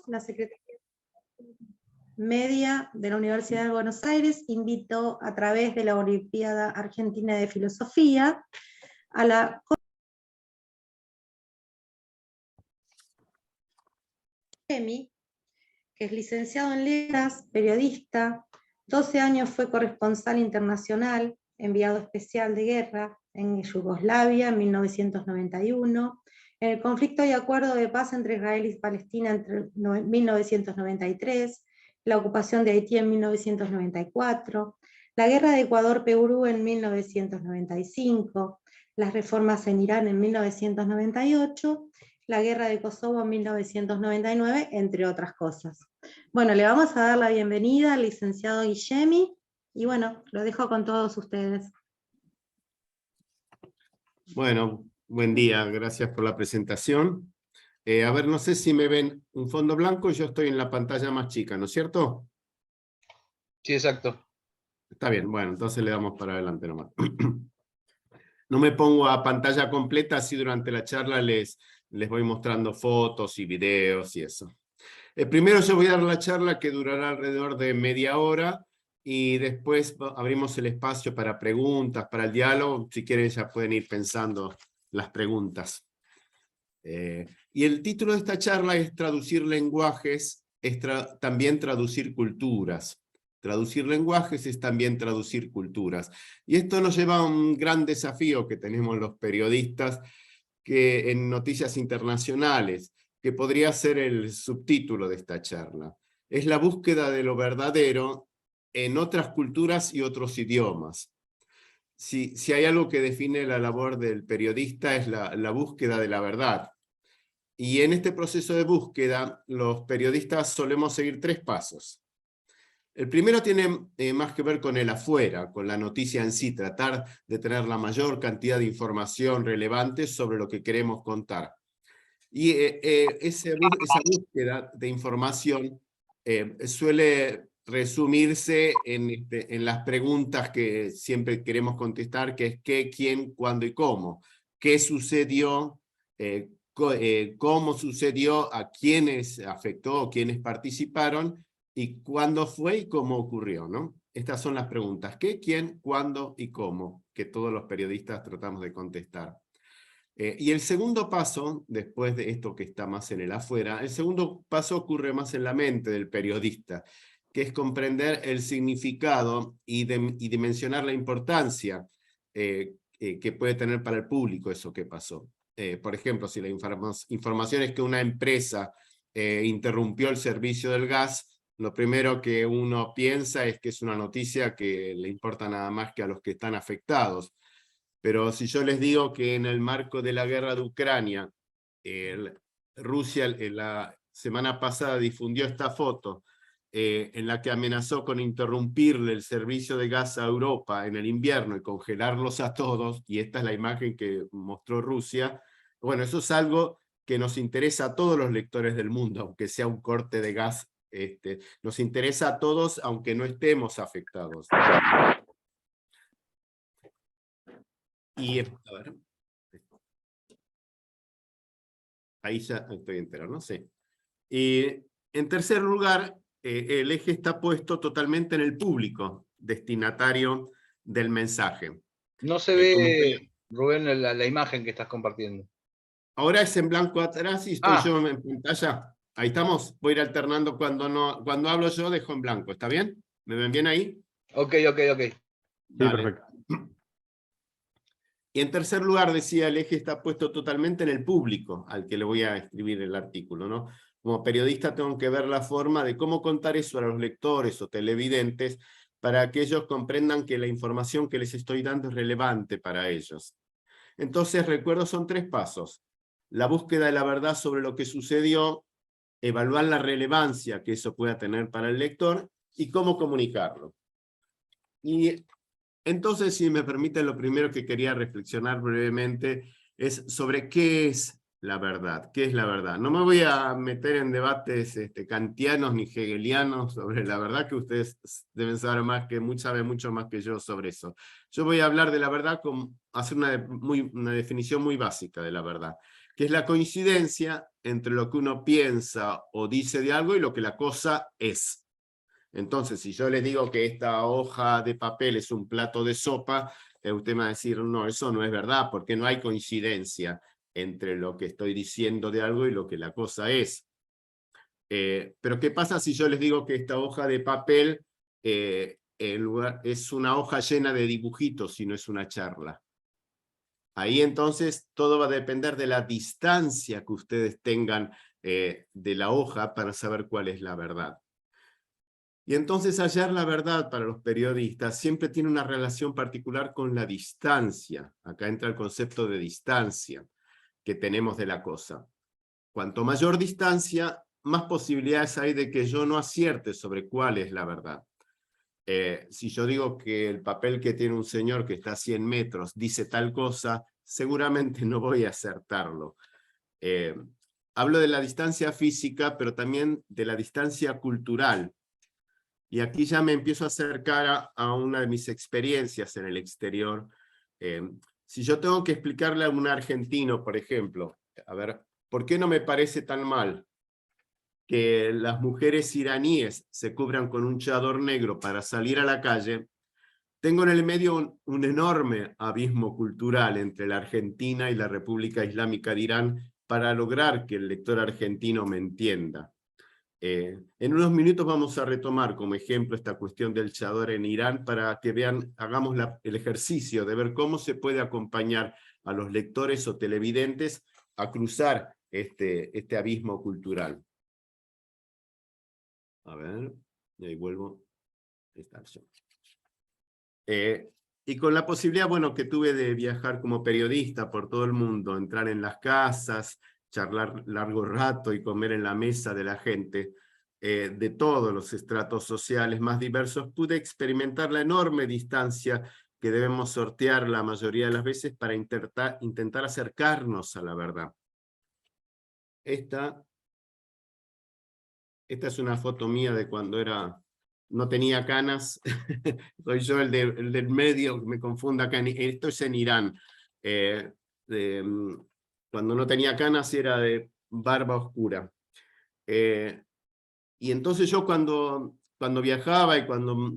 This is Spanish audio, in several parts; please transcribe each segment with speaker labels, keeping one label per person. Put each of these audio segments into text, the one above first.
Speaker 1: la Secretaría Media de la Universidad de Buenos Aires invitó a través de la Olimpiada Argentina de Filosofía a la Emi, que es licenciado en letras, periodista, 12 años fue corresponsal internacional, enviado especial de guerra en Yugoslavia en 1991, en el conflicto y acuerdo de paz entre Israel y Palestina entre 1993, la ocupación de Haití en 1994, la guerra de Ecuador-Perú en 1995, las reformas en Irán en 1998, la guerra de Kosovo en 1999, entre otras cosas. Bueno, le vamos a dar la bienvenida al licenciado Guillemi, y bueno, lo dejo con todos ustedes.
Speaker 2: Bueno, buen día, gracias por la presentación. A ver, no sé si me ven un fondo blanco y yo estoy en la pantalla más chica, ¿no es cierto?
Speaker 3: Sí, exacto.
Speaker 2: Está bien, bueno, entonces le damos para adelante nomás. No me pongo a pantalla completa, así durante la charla les voy mostrando fotos y videos y eso. Primero yo voy a dar la charla que durará alrededor de media hora y después abrimos el espacio para preguntas, para el diálogo. Si quieren ya pueden ir pensando las preguntas. Y el título de esta charla es Traducir lenguajes, es también traducir culturas. Traducir lenguajes es también traducir culturas. Y esto nos lleva a un gran desafío que tenemos los periodistas que en noticias internacionales, que podría ser el subtítulo de esta charla. Es la búsqueda de lo verdadero en otras culturas y otros idiomas. Si hay algo que define la labor del periodista es la búsqueda de la verdad. Y en este proceso de búsqueda, los periodistas solemos seguir tres pasos. El primero tiene más que ver con el afuera, con la noticia en sí, tratar de tener la mayor cantidad de información relevante sobre lo que queremos contar. Y esa búsqueda de información suele resumirse en las preguntas que siempre queremos contestar, que es qué, quién, cuándo y cómo. ¿Qué sucedió? ¿Cómo sucedió? ¿A quiénes afectó? ¿Quiénes participaron? ¿Y cuándo fue y cómo ocurrió? ¿No? Estas son las preguntas. ¿Qué, quién, cuándo y cómo? Que todos los periodistas tratamos de contestar. Y el segundo paso, después de esto que está más en el afuera, el segundo paso ocurre más en la mente del periodista, que es comprender el significado y dimensionar la importancia que puede tener para el público eso que pasó. Por ejemplo, si la información es que una empresa interrumpió el servicio del gas, lo primero que uno piensa es que es una noticia que le importa nada más que a los que están afectados. Pero si yo les digo que en el marco de la guerra de Ucrania, Rusia la semana pasada difundió esta foto en la que amenazó con interrumpirle el servicio de gas a Europa en el invierno y congelarlos a todos, y esta es la imagen que mostró Rusia, bueno, eso es algo que nos interesa a todos los lectores del mundo, aunque sea un corte de gas, nos interesa a todos aunque no estemos afectados. Y, a ver, ahí ya estoy entero, no sé. Y en tercer lugar, el eje está puesto totalmente en el público, destinatario del mensaje.
Speaker 3: No se ve, Rubén, la imagen que estás compartiendo.
Speaker 2: Ahora es en blanco atrás y estoy yo en pantalla. Ahí estamos. Voy a ir alternando cuando hablo yo, dejo en blanco. ¿Está bien? ¿Me ven bien ahí?
Speaker 3: Ok.
Speaker 2: Dale.
Speaker 4: Sí, perfecto.
Speaker 2: Y en tercer lugar, decía, el eje está puesto totalmente en el público, al que le voy a escribir el artículo, ¿no? Como periodista tengo que ver la forma de cómo contar eso a los lectores o televidentes para que ellos comprendan que la información que les estoy dando es relevante para ellos. Entonces, recuerdo, son tres pasos. La búsqueda de la verdad sobre lo que sucedió, evaluar la relevancia que eso pueda tener para el lector y cómo comunicarlo. Y entonces, si me permiten, lo primero que quería reflexionar brevemente es sobre qué es la verdad. ¿Qué es la verdad? No me voy a meter en debates kantianos ni hegelianos sobre la verdad, que ustedes deben saber saben mucho más que yo sobre eso. Yo voy a hablar de la verdad, hacer una definición muy básica de la verdad, que es la coincidencia entre lo que uno piensa o dice de algo y lo que la cosa es. Entonces, si yo les digo que esta hoja de papel es un plato de sopa, usted me va a decir, no, eso no es verdad, porque no hay coincidencia entre lo que estoy diciendo de algo y lo que la cosa es. Pero ¿qué pasa si yo les digo que esta hoja de papel es una hoja llena de dibujitos y no es una charla? Ahí entonces todo va a depender de la distancia que ustedes tengan de la hoja para saber cuál es la verdad. Y entonces hallar la verdad para los periodistas siempre tiene una relación particular con la distancia. Acá entra el concepto de distancia que tenemos de la cosa. Cuanto mayor distancia, más posibilidades hay de que yo no acierte sobre cuál es la verdad. Si yo digo que el papel que tiene un señor que está a 100 metros dice tal cosa, seguramente no voy a acertarlo. Hablo de la distancia física, pero también de la distancia cultural. Y aquí ya me empiezo a acercar a una de mis experiencias en el exterior. Si yo tengo que explicarle a un argentino, por ejemplo, a ver, ¿por qué no me parece tan mal que las mujeres iraníes se cubran con un chador negro para salir a la calle? Tengo en el medio un enorme abismo cultural entre la Argentina y la República Islámica de Irán para lograr que el lector argentino me entienda. En unos minutos vamos a retomar como ejemplo esta cuestión del chador en Irán para que vean, hagamos el ejercicio de ver cómo se puede acompañar a los lectores o televidentes a cruzar este abismo cultural. A ver, y ahí vuelvo a esta acción. Y con la posibilidad, bueno, que tuve de viajar como periodista por todo el mundo, entrar en las casas, charlar largo rato y comer en la mesa de la gente, de todos los estratos sociales más diversos, pude experimentar la enorme distancia que debemos sortear la mayoría de las veces para intentar acercarnos a la verdad. Esta es una foto mía de cuando no tenía canas. Soy yo el del medio, me confunda acá. Esto es en Irán. Cuando no tenía canas era de barba oscura. Y entonces yo cuando viajaba, y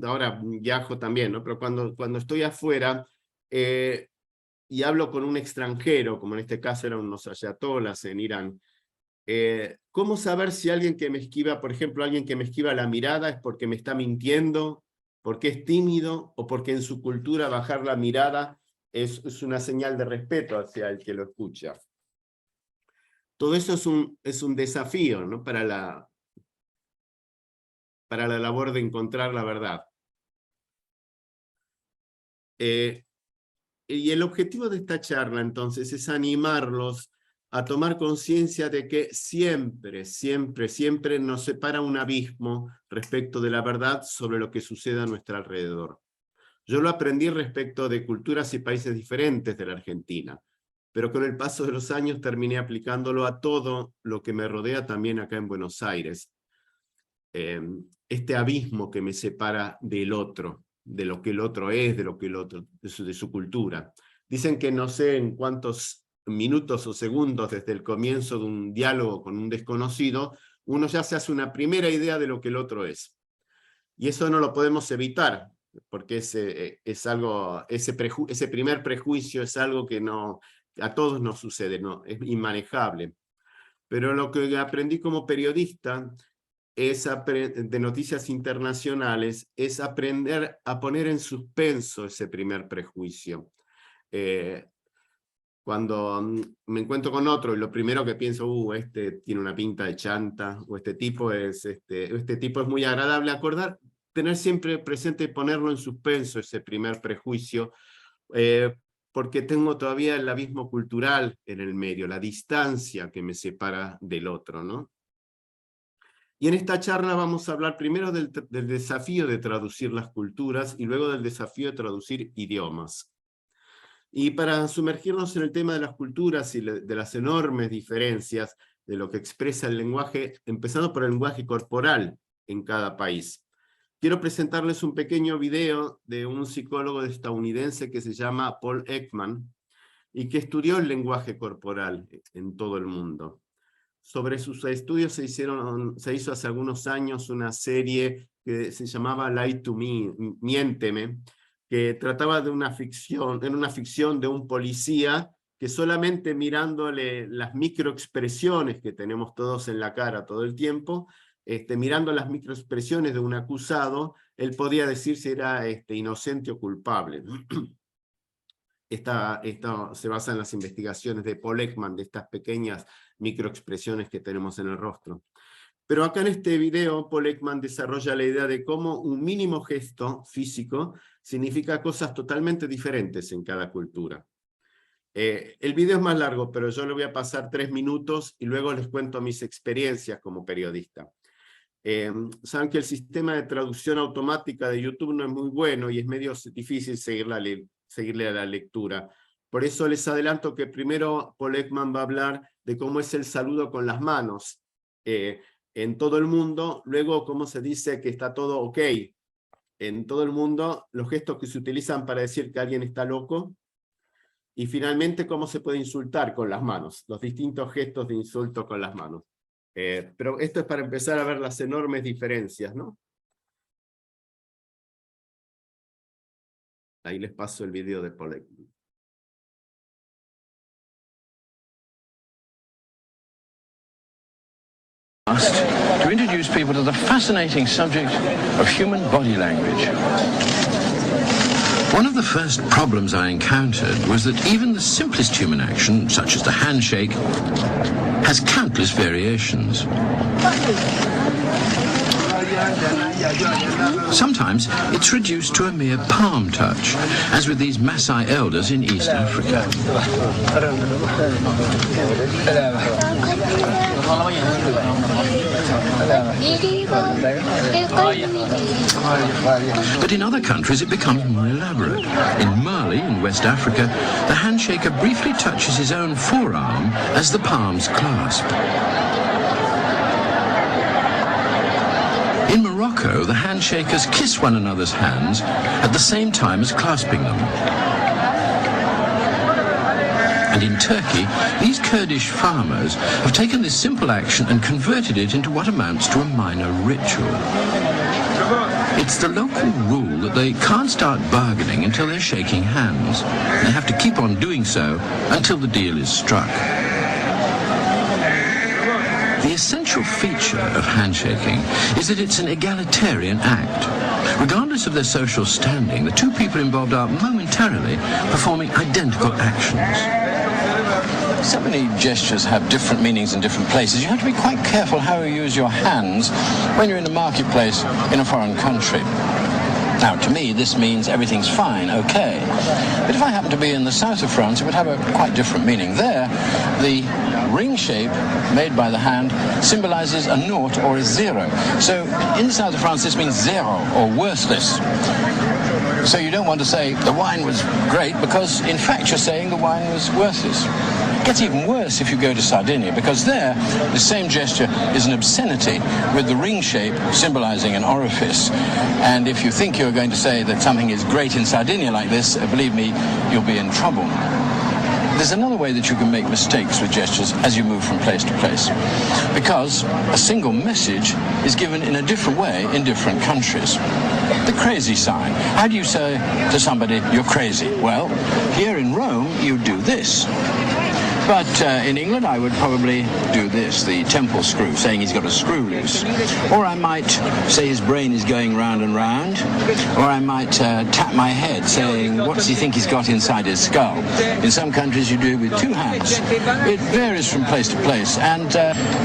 Speaker 2: ahora viajo también, ¿no? Pero cuando estoy afuera y hablo con un extranjero, como en este caso eran unos ayatolas en Irán, ¿cómo saber si alguien que me esquiva, por ejemplo, alguien que me esquiva la mirada es porque me está mintiendo, porque es tímido, o porque en su cultura bajar la mirada es una señal de respeto hacia el que lo escucha? Todo eso es un desafío, ¿no? para la labor de encontrar la verdad. Y el objetivo de esta charla, entonces, es animarlos a tomar conciencia de que siempre, siempre, siempre nos separa un abismo respecto de la verdad sobre lo que sucede a nuestro alrededor. Yo lo aprendí respecto de culturas y países diferentes de la Argentina, pero con el paso de los años terminé aplicándolo a todo lo que me rodea también acá en Buenos Aires. Este abismo que me separa del otro, de lo que el otro es, de lo que el otro, de su cultura. Dicen que no sé en cuántos minutos o segundos desde el comienzo de un diálogo con un desconocido, uno ya se hace una primera idea de lo que el otro es. Y eso no lo podemos evitar, porque ese primer prejuicio es algo que a todos nos sucede, ¿no? Es inmanejable. Pero lo que aprendí como periodista de noticias internacionales es aprender a poner en suspenso ese primer prejuicio. Cuando me encuentro con otro y lo primero que pienso, este tiene una pinta de chanta, o este tipo es muy agradable, tener siempre presente y ponerlo en suspenso ese primer prejuicio, porque tengo todavía el abismo cultural en el medio, la distancia que me separa del otro, ¿no? Y en esta charla vamos a hablar primero del desafío de traducir las culturas y luego del desafío de traducir idiomas. Y para sumergirnos en el tema de las culturas y de las enormes diferencias de lo que expresa el lenguaje, empezando por el lenguaje corporal en cada país, quiero presentarles un pequeño video de un psicólogo estadounidense que se llama Paul Ekman, y que estudió el lenguaje corporal en todo el mundo. Sobre sus estudios se hizo hace algunos años una serie que se llamaba Lie to Me, Miénteme, que trataba de una ficción de un policía que solamente mirándole las microexpresiones que tenemos todos en la cara todo el tiempo, mirando las microexpresiones de un acusado, él podía decir si era inocente o culpable. Esto se basa en las investigaciones de Paul Ekman, de estas pequeñas microexpresiones que tenemos en el rostro. Pero acá en este video, Paul Ekman desarrolla la idea de cómo un mínimo gesto físico significa cosas totalmente diferentes en cada cultura. El video es más largo, pero yo le voy a pasar 3 minutos y luego les cuento mis experiencias como periodista. Saben que el sistema de traducción automática de YouTube no es muy bueno y es medio difícil seguirle a la lectura. Por eso les adelanto que primero Paul Ekman va a hablar de cómo es el saludo con las manos en todo el mundo, luego cómo se dice que está todo ok en todo el mundo, los gestos que se utilizan para decir que alguien está loco, y finalmente cómo se puede insultar con las manos, los distintos gestos de insulto con las manos. Pero esto es para empezar a ver las enormes diferencias, ¿no? Ahí les paso el video de Paul Ekman.
Speaker 4: To introduce people to the fascinating subject of human body language. One of the first problems I encountered was that even the simplest human action, such as the handshake, has countless variations. Sometimes it's reduced to a mere palm touch, as with these Maasai elders in East Africa. But in other countries it becomes more elaborate. In Mali, in West Africa, the handshaker briefly touches his own forearm as the palms clasp. In Morocco, the handshakers kiss one another's hands at the same time as clasping them. And in Turkey, these Kurdish farmers have taken this simple action and converted it into what amounts to a minor ritual. It's the local rule that they can't start bargaining until they're shaking hands. They have to keep on doing so until the deal is struck. The essential feature of handshaking is that it's an egalitarian act. Regardless of their social standing, the two people involved are momentarily performing identical actions. So many gestures have different meanings in different places. You have to be quite careful how you use your hands when you're in a marketplace in a foreign country. Now, to me, this means everything's fine, okay. But if I happen to be in the south of France, it would have a quite different meaning. There, the ring shape made by the hand symbolizes a naught or a zero. So in the south of France, this means zero or worthless. So you don't want to say the wine was great because, in fact, you're saying the wine was worthless. It gets even worse if you go to Sardinia, because there the same gesture is an obscenity with the ring shape symbolizing an orifice. And if you think you're going to say that something is great in Sardinia like this, believe me, you'll be in trouble. There's another way that you can make mistakes with gestures as you move from place to place, because a single message is given in a different way in different countries. The crazy sign. How do you say to somebody, you're crazy? Well, here in Rome, you do this. But in England, I would probably do this, the temple screw, saying he's got a screw loose. Or I might say his brain is going round and round. Or I might tap my head, saying, what does he think he's got inside his skull? In some countries, you do it with two hands. It varies from place to place. And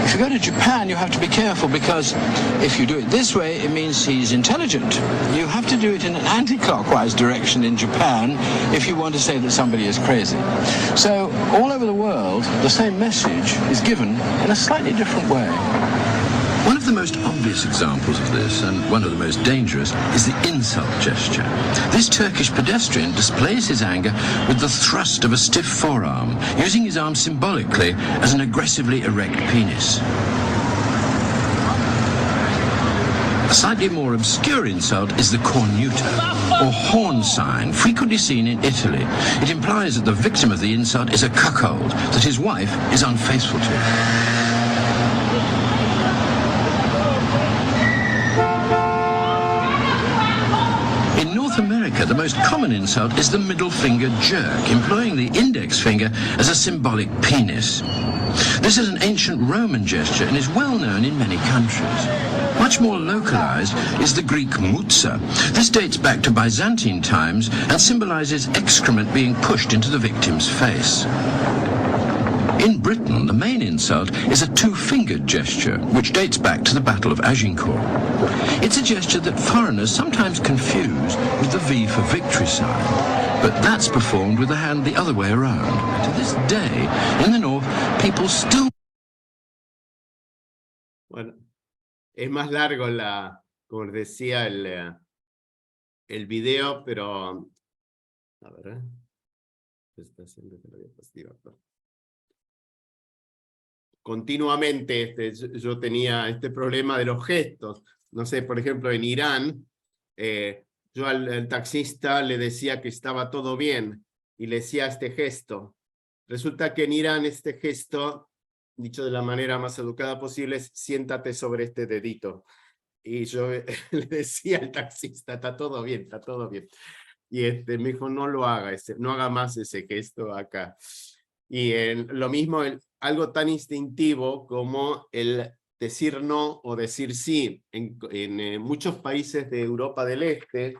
Speaker 4: if you go to Japan, you have to be careful, because if you do it this way, it means he's intelligent. You have to do it in an anti-clockwise direction in Japan if you want to say that somebody is crazy. So all over the world, the same message is given in a slightly different way. One of the most obvious examples of this, and one of the most dangerous, is the insult gesture. This Turkish pedestrian displays his anger with the thrust of a stiff forearm, using his arm symbolically as an aggressively erect penis. A slightly more obscure insult is the cornuta, or horn sign, frequently seen in Italy. It implies that the victim of the insult is a cuckold, that his wife is unfaithful to him. The most common insult is the middle finger jerk, employing the index finger as a symbolic penis. This is an ancient Roman gesture and is well known in many countries. Much more localized is the Greek mutsa. This dates back to Byzantine times and symbolizes excrement being pushed into the victim's face. In Britain, the main insult is a two-fingered gesture, which dates back to the Battle of Agincourt. It's a gesture that foreigners sometimes confuse with the V for victory sign, but that's performed with the hand the other way around. To this day, in the North, people still...
Speaker 2: Bueno, es más largo como decía, el video, pero... A ver, está haciendo la diapositiva. Continuamente yo tenía este problema de los gestos. No sé, por ejemplo, en Irán, yo al taxista le decía que estaba todo bien y le decía este gesto. Resulta que en Irán este gesto, dicho de la manera más educada posible, es siéntate sobre este dedito. Y yo le decía al taxista, está todo bien, está todo bien. Y me dijo, no lo haga, no haga más ese gesto acá. Y lo mismo, algo tan instintivo como el decir no o decir sí. En muchos países de Europa del Este,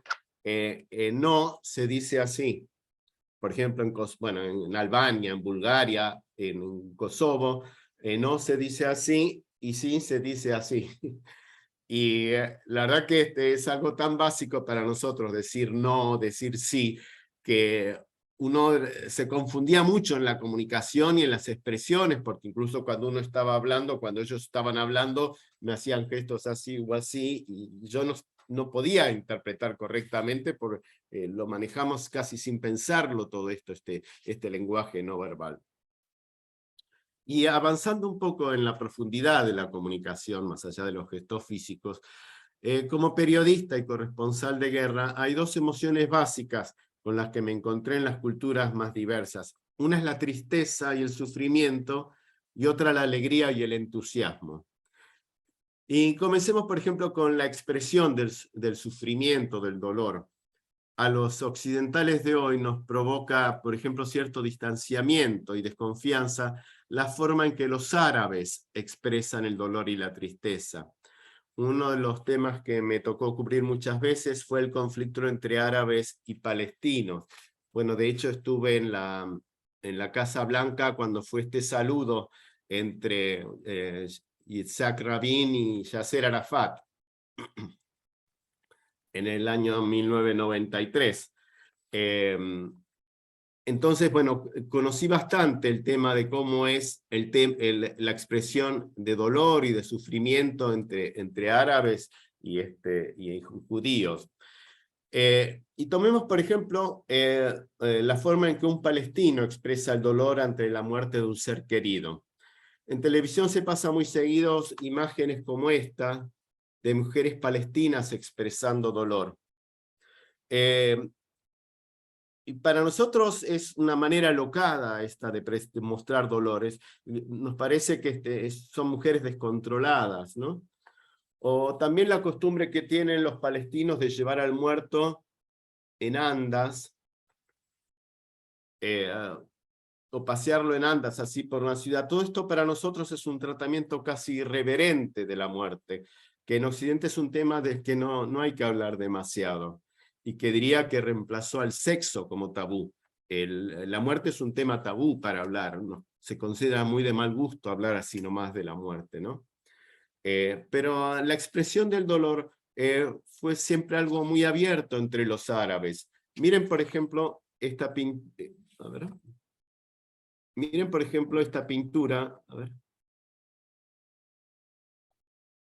Speaker 2: no se dice así. Por ejemplo, en Albania, en Bulgaria, en Kosovo, no se dice así y sí se dice así. Y la verdad que es algo tan básico para nosotros, decir no, decir sí, que uno se confundía mucho en la comunicación y en las expresiones, porque incluso cuando uno estaba hablando, cuando ellos estaban hablando, me hacían gestos así o así, y yo no podía interpretar correctamente, porque lo manejamos casi sin pensarlo todo esto, este lenguaje no verbal. Y avanzando un poco en la profundidad de la comunicación, más allá de los gestos físicos, como periodista y corresponsal de guerra, hay dos emociones básicas con las que me encontré en las culturas más diversas. Una es la tristeza y el sufrimiento, y otra la alegría y el entusiasmo. Y comencemos, por ejemplo, con la expresión del sufrimiento, del dolor. A los occidentales de hoy nos provoca, por ejemplo, cierto distanciamiento y desconfianza la forma en que los árabes expresan el dolor y la tristeza. Uno de los temas que me tocó cubrir muchas veces fue el conflicto entre árabes y palestinos. Bueno, de hecho estuve en la Casa Blanca cuando fue este saludo entre Yitzhak Rabin y Yasser Arafat en el año 1993. Entonces, bueno, conocí bastante el tema de cómo es la expresión de dolor y de sufrimiento entre árabes y judíos. Y tomemos, por ejemplo, la forma en que un palestino expresa el dolor ante la muerte de un ser querido. En televisión se pasa muy seguidos imágenes como esta, de mujeres palestinas expresando dolor. Y para nosotros es una manera locada esta de mostrar dolores. Nos parece que son mujeres descontroladas, ¿no? O también la costumbre que tienen los palestinos de llevar al muerto en andas, o pasearlo en andas así por una ciudad. Todo esto para nosotros es un tratamiento casi irreverente de la muerte, que en Occidente es un tema del que no hay que hablar demasiado, y que diría que reemplazó al sexo como tabú. La muerte es un tema tabú para hablar, ¿no? Se considera muy de mal gusto hablar así nomás de la muerte, ¿no? Pero la expresión del dolor fue siempre algo muy abierto entre los árabes. Miren, por ejemplo, esta Miren, por ejemplo, esta pintura. A ver.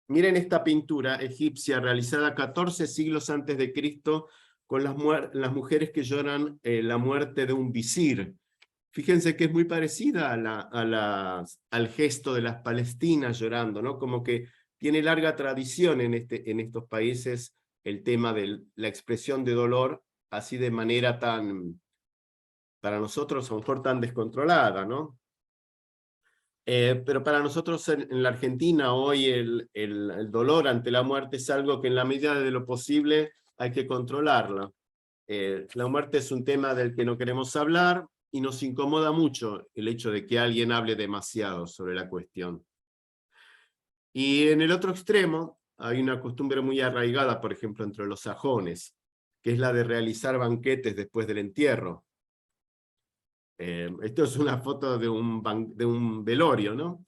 Speaker 2: Miren esta pintura egipcia realizada 14 siglos antes de Cristo con las mujeres que lloran la muerte de un visir. Fíjense que es muy parecida al gesto de las palestinas llorando, ¿no? Como que tiene larga tradición en estos países el tema de la expresión de dolor, así de manera tan, para nosotros a lo mejor tan descontrolada, ¿no? Pero para nosotros en la Argentina hoy el dolor ante la muerte es algo que en la medida de lo posible hay que controlarla. La muerte es un tema del que no queremos hablar y nos incomoda mucho el hecho de que alguien hable demasiado sobre la cuestión. Y en el otro extremo hay una costumbre muy arraigada, por ejemplo, entre los sajones, que es la de realizar banquetes después del entierro. Esto es una foto de un velorio, ¿no?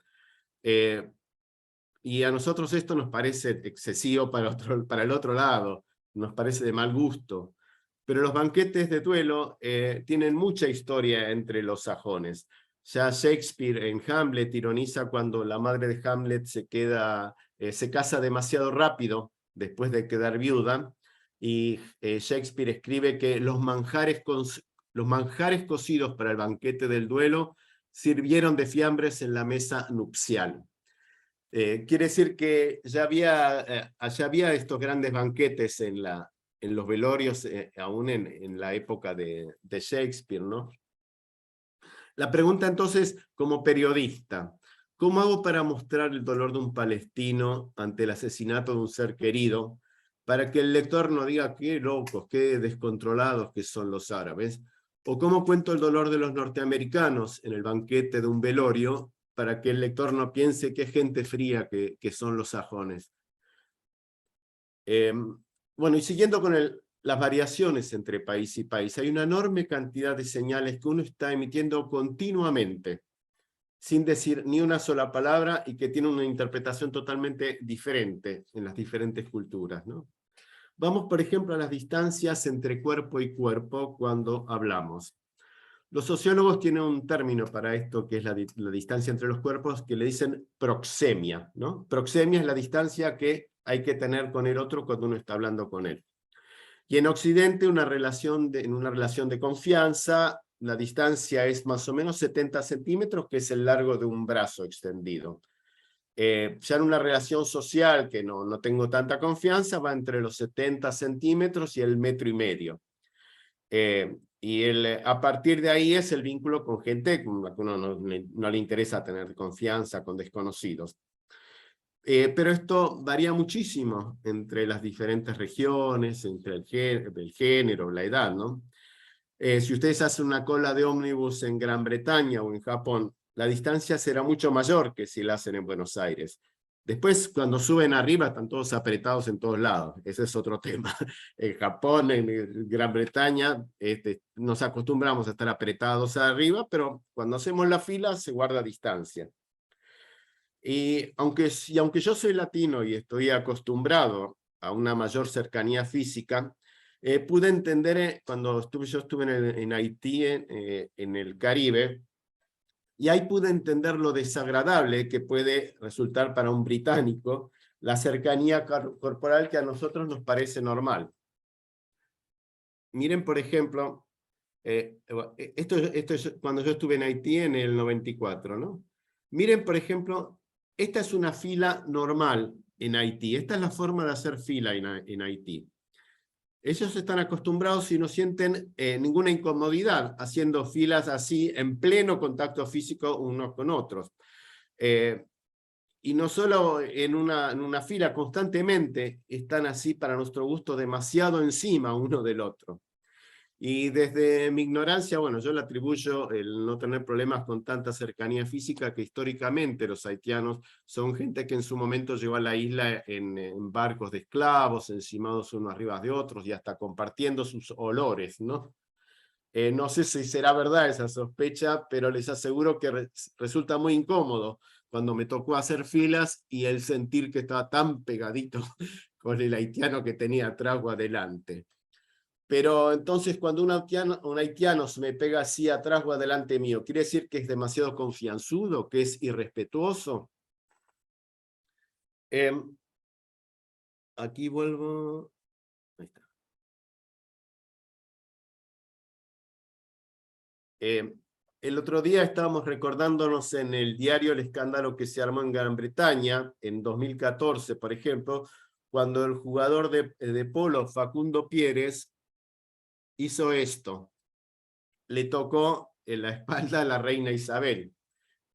Speaker 2: Y a nosotros esto nos parece excesivo para el otro lado, nos parece de mal gusto. Pero los banquetes de duelo tienen mucha historia entre los sajones. Ya Shakespeare en Hamlet ironiza cuando la madre de Hamlet se casa demasiado rápido después de quedar viuda, y Shakespeare escribe que los manjares cocidos para el banquete del duelo sirvieron de fiambres en la mesa nupcial. Quiere decir que ya había estos grandes banquetes en los velorios, aún en la época de Shakespeare, ¿no? La pregunta entonces, como periodista, ¿cómo hago para mostrar el dolor de un palestino ante el asesinato de un ser querido, para que el lector no diga qué locos, qué descontrolados que son los árabes? ¿O cómo cuento el dolor de los norteamericanos en el banquete de un velorio, para que el lector no piense qué gente fría que son los sajones? Bueno, y siguiendo con las variaciones entre país y país, hay una enorme cantidad de señales que uno está emitiendo continuamente, sin decir ni una sola palabra, y que tienen una interpretación totalmente diferente en las diferentes culturas, ¿no? Vamos, por ejemplo, a las distancias entre cuerpo y cuerpo cuando hablamos. Los sociólogos tienen un término para esto, que es la distancia entre los cuerpos, que le dicen proxemia, ¿no? Proxemia es la distancia que hay que tener con el otro cuando uno está hablando con él. Y en Occidente, en una relación de confianza, la distancia es más o menos 70 centímetros, que es el largo de un brazo extendido. Ya en una relación social que no tengo tanta confianza, va entre los 70 centímetros y el 1,5 metros. Y a partir de ahí es el vínculo con gente con la que uno no le interesa tener confianza, con desconocidos. Pero esto varía muchísimo entre las diferentes regiones, entre el género, la edad, ¿no? Si ustedes hacen una cola de ómnibus en Gran Bretaña o en Japón, la distancia será mucho mayor que si la hacen en Buenos Aires. Después, cuando suben arriba, están todos apretados en todos lados. Ese es otro tema. En Japón, en Gran Bretaña, nos acostumbramos a estar apretados arriba, pero cuando hacemos la fila se guarda distancia. Y aunque yo soy latino y estoy acostumbrado a una mayor cercanía física, pude entender cuando yo estuve en Haití, en el Caribe, y ahí pude entender lo desagradable que puede resultar para un británico la cercanía corporal que a nosotros nos parece normal. Miren, por ejemplo, esto es cuando yo estuve en Haití en el 94, ¿no? Miren, por ejemplo, esta es una fila normal en Haití. Esta es la forma de hacer fila en Haití. Ellos están acostumbrados y no sienten ninguna incomodidad haciendo filas así en pleno contacto físico unos con otros. Y no solo en una fila, constantemente están así, para nuestro gusto, demasiado encima uno del otro. Y desde mi ignorancia, bueno, yo le atribuyo el no tener problemas con tanta cercanía física, que históricamente los haitianos son gente que en su momento llegó a la isla en barcos de esclavos, encimados unos arriba de otros, y hasta compartiendo sus olores, ¿no? No sé si será verdad esa sospecha, pero les aseguro que resulta muy incómodo cuando me tocó hacer filas y el sentir que estaba tan pegadito con el haitiano que tenía atrás o adelante. Pero entonces cuando un haitiano se me pega así atrás o adelante mío, ¿quiere decir que es demasiado confianzudo, que es irrespetuoso? Aquí vuelvo. Ahí está. el otro día estábamos recordándonos en el diario el escándalo que se armó en Gran Bretaña, en 2014, por ejemplo, cuando el jugador de polo, Facundo Pieres, hizo esto. Le tocó en la espalda a la reina Isabel.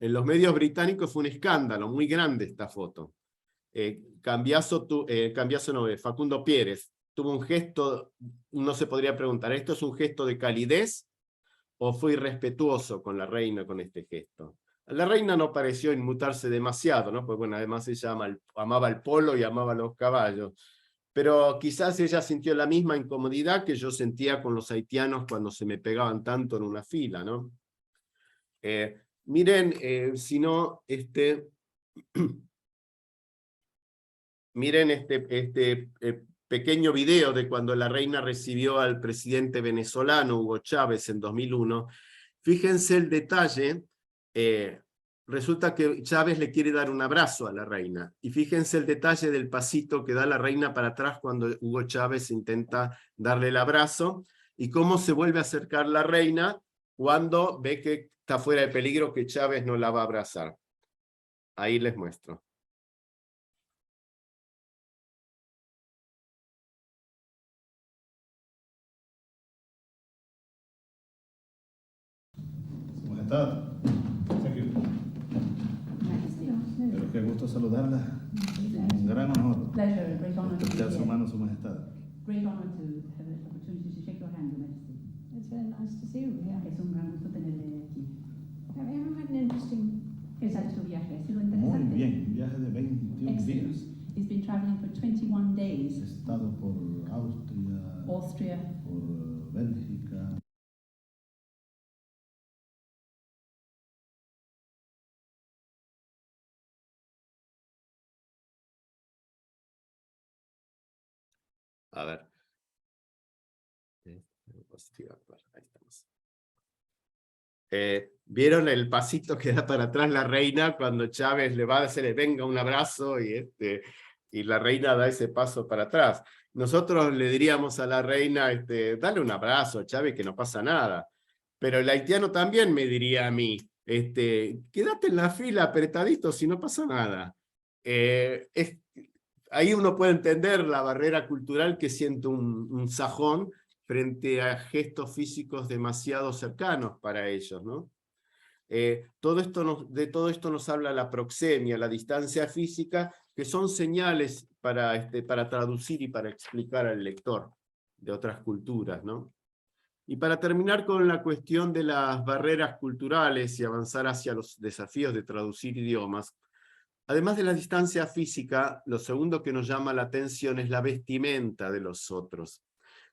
Speaker 2: En los medios británicos fue un escándalo, muy grande esta foto. Facundo Pieres tuvo un gesto, no se podría preguntar, ¿esto es un gesto de calidez o fue irrespetuoso con la reina con este gesto? La reina no pareció inmutarse demasiado, ¿no? Pues bueno, además ella amaba el polo y amaba los caballos. Pero quizás ella sintió la misma incomodidad que yo sentía con los haitianos cuando se me pegaban tanto en una fila, ¿no? Miren, si no, miren este pequeño video de cuando la reina recibió al presidente venezolano Hugo Chávez en 2001. Fíjense el detalle, resulta que Chávez le quiere dar un abrazo a la reina, y fíjense el detalle del pasito que da la reina para atrás cuando Hugo Chávez intenta darle el abrazo, y cómo se vuelve a acercar la reina cuando ve que está fuera de peligro, que Chávez no la va a abrazar. Ahí les muestro.
Speaker 5: Thank you. Pero qué gusto saludarla. Un gran honor.
Speaker 6: Pleasure, great honor to be
Speaker 5: Escuchar su
Speaker 6: here.
Speaker 5: mano, su majestad.
Speaker 6: Great honor to have the opportunity to shake your hand, Your Majesty.
Speaker 7: It's very nice to see you here.
Speaker 6: Es un gran gusto tenerle aquí.
Speaker 7: Have you ever had an interesting
Speaker 6: ¿Qué tal su viaje? ¿Ha sido
Speaker 5: Muy
Speaker 6: interesante?
Speaker 5: bien, un viaje de 21
Speaker 6: Excellent.
Speaker 5: días.
Speaker 6: He's been traveling for 21
Speaker 5: He
Speaker 6: days.
Speaker 5: estado por Austria,
Speaker 6: Austria,
Speaker 5: por Bélgica.
Speaker 2: A ver. Ahí estamos. ¿Vieron el pasito que da para atrás la reina cuando Chávez le va a hacer venga un abrazo y la reina da ese paso para atrás? Nosotros le diríamos a la reina, dale un abrazo, Chávez, que no pasa nada. Pero el haitiano también me diría a mí, quédate en la fila apretadito si no pasa nada. Ahí uno puede entender la barrera cultural que siente un sajón frente a gestos físicos demasiado cercanos para ellos, ¿no? De todo esto nos habla la proxemia, la distancia física, que son señales para traducir y para explicar al lector de otras culturas, ¿no? Y para terminar con la cuestión de las barreras culturales y avanzar hacia los desafíos de traducir idiomas, además de la distancia física, lo segundo que nos llama la atención es la vestimenta de los otros.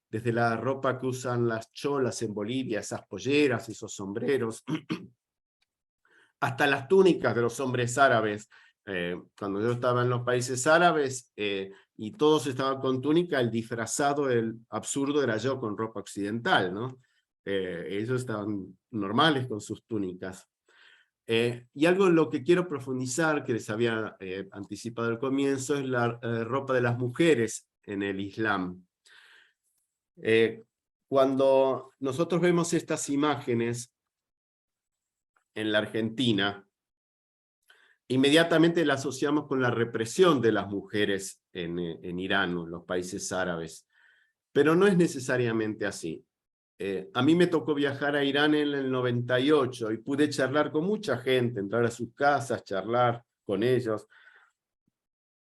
Speaker 2: Desde la ropa que usan las cholas en Bolivia, esas polleras, esos sombreros, hasta las túnicas de los hombres árabes. Cuando yo estaba en los países árabes y todos estaban con túnica, el disfrazado, el absurdo era yo con ropa occidental, ¿no? Ellos estaban normales con sus túnicas. Y algo en lo que quiero profundizar, que les había anticipado al comienzo, es la ropa de las mujeres en el Islam. Cuando nosotros vemos estas imágenes en la Argentina, inmediatamente la asociamos con la represión de las mujeres en Irán, en los países árabes. Pero no es necesariamente así. A mí me tocó viajar a Irán en el 98 y pude charlar con mucha gente, entrar a sus casas, charlar con ellos.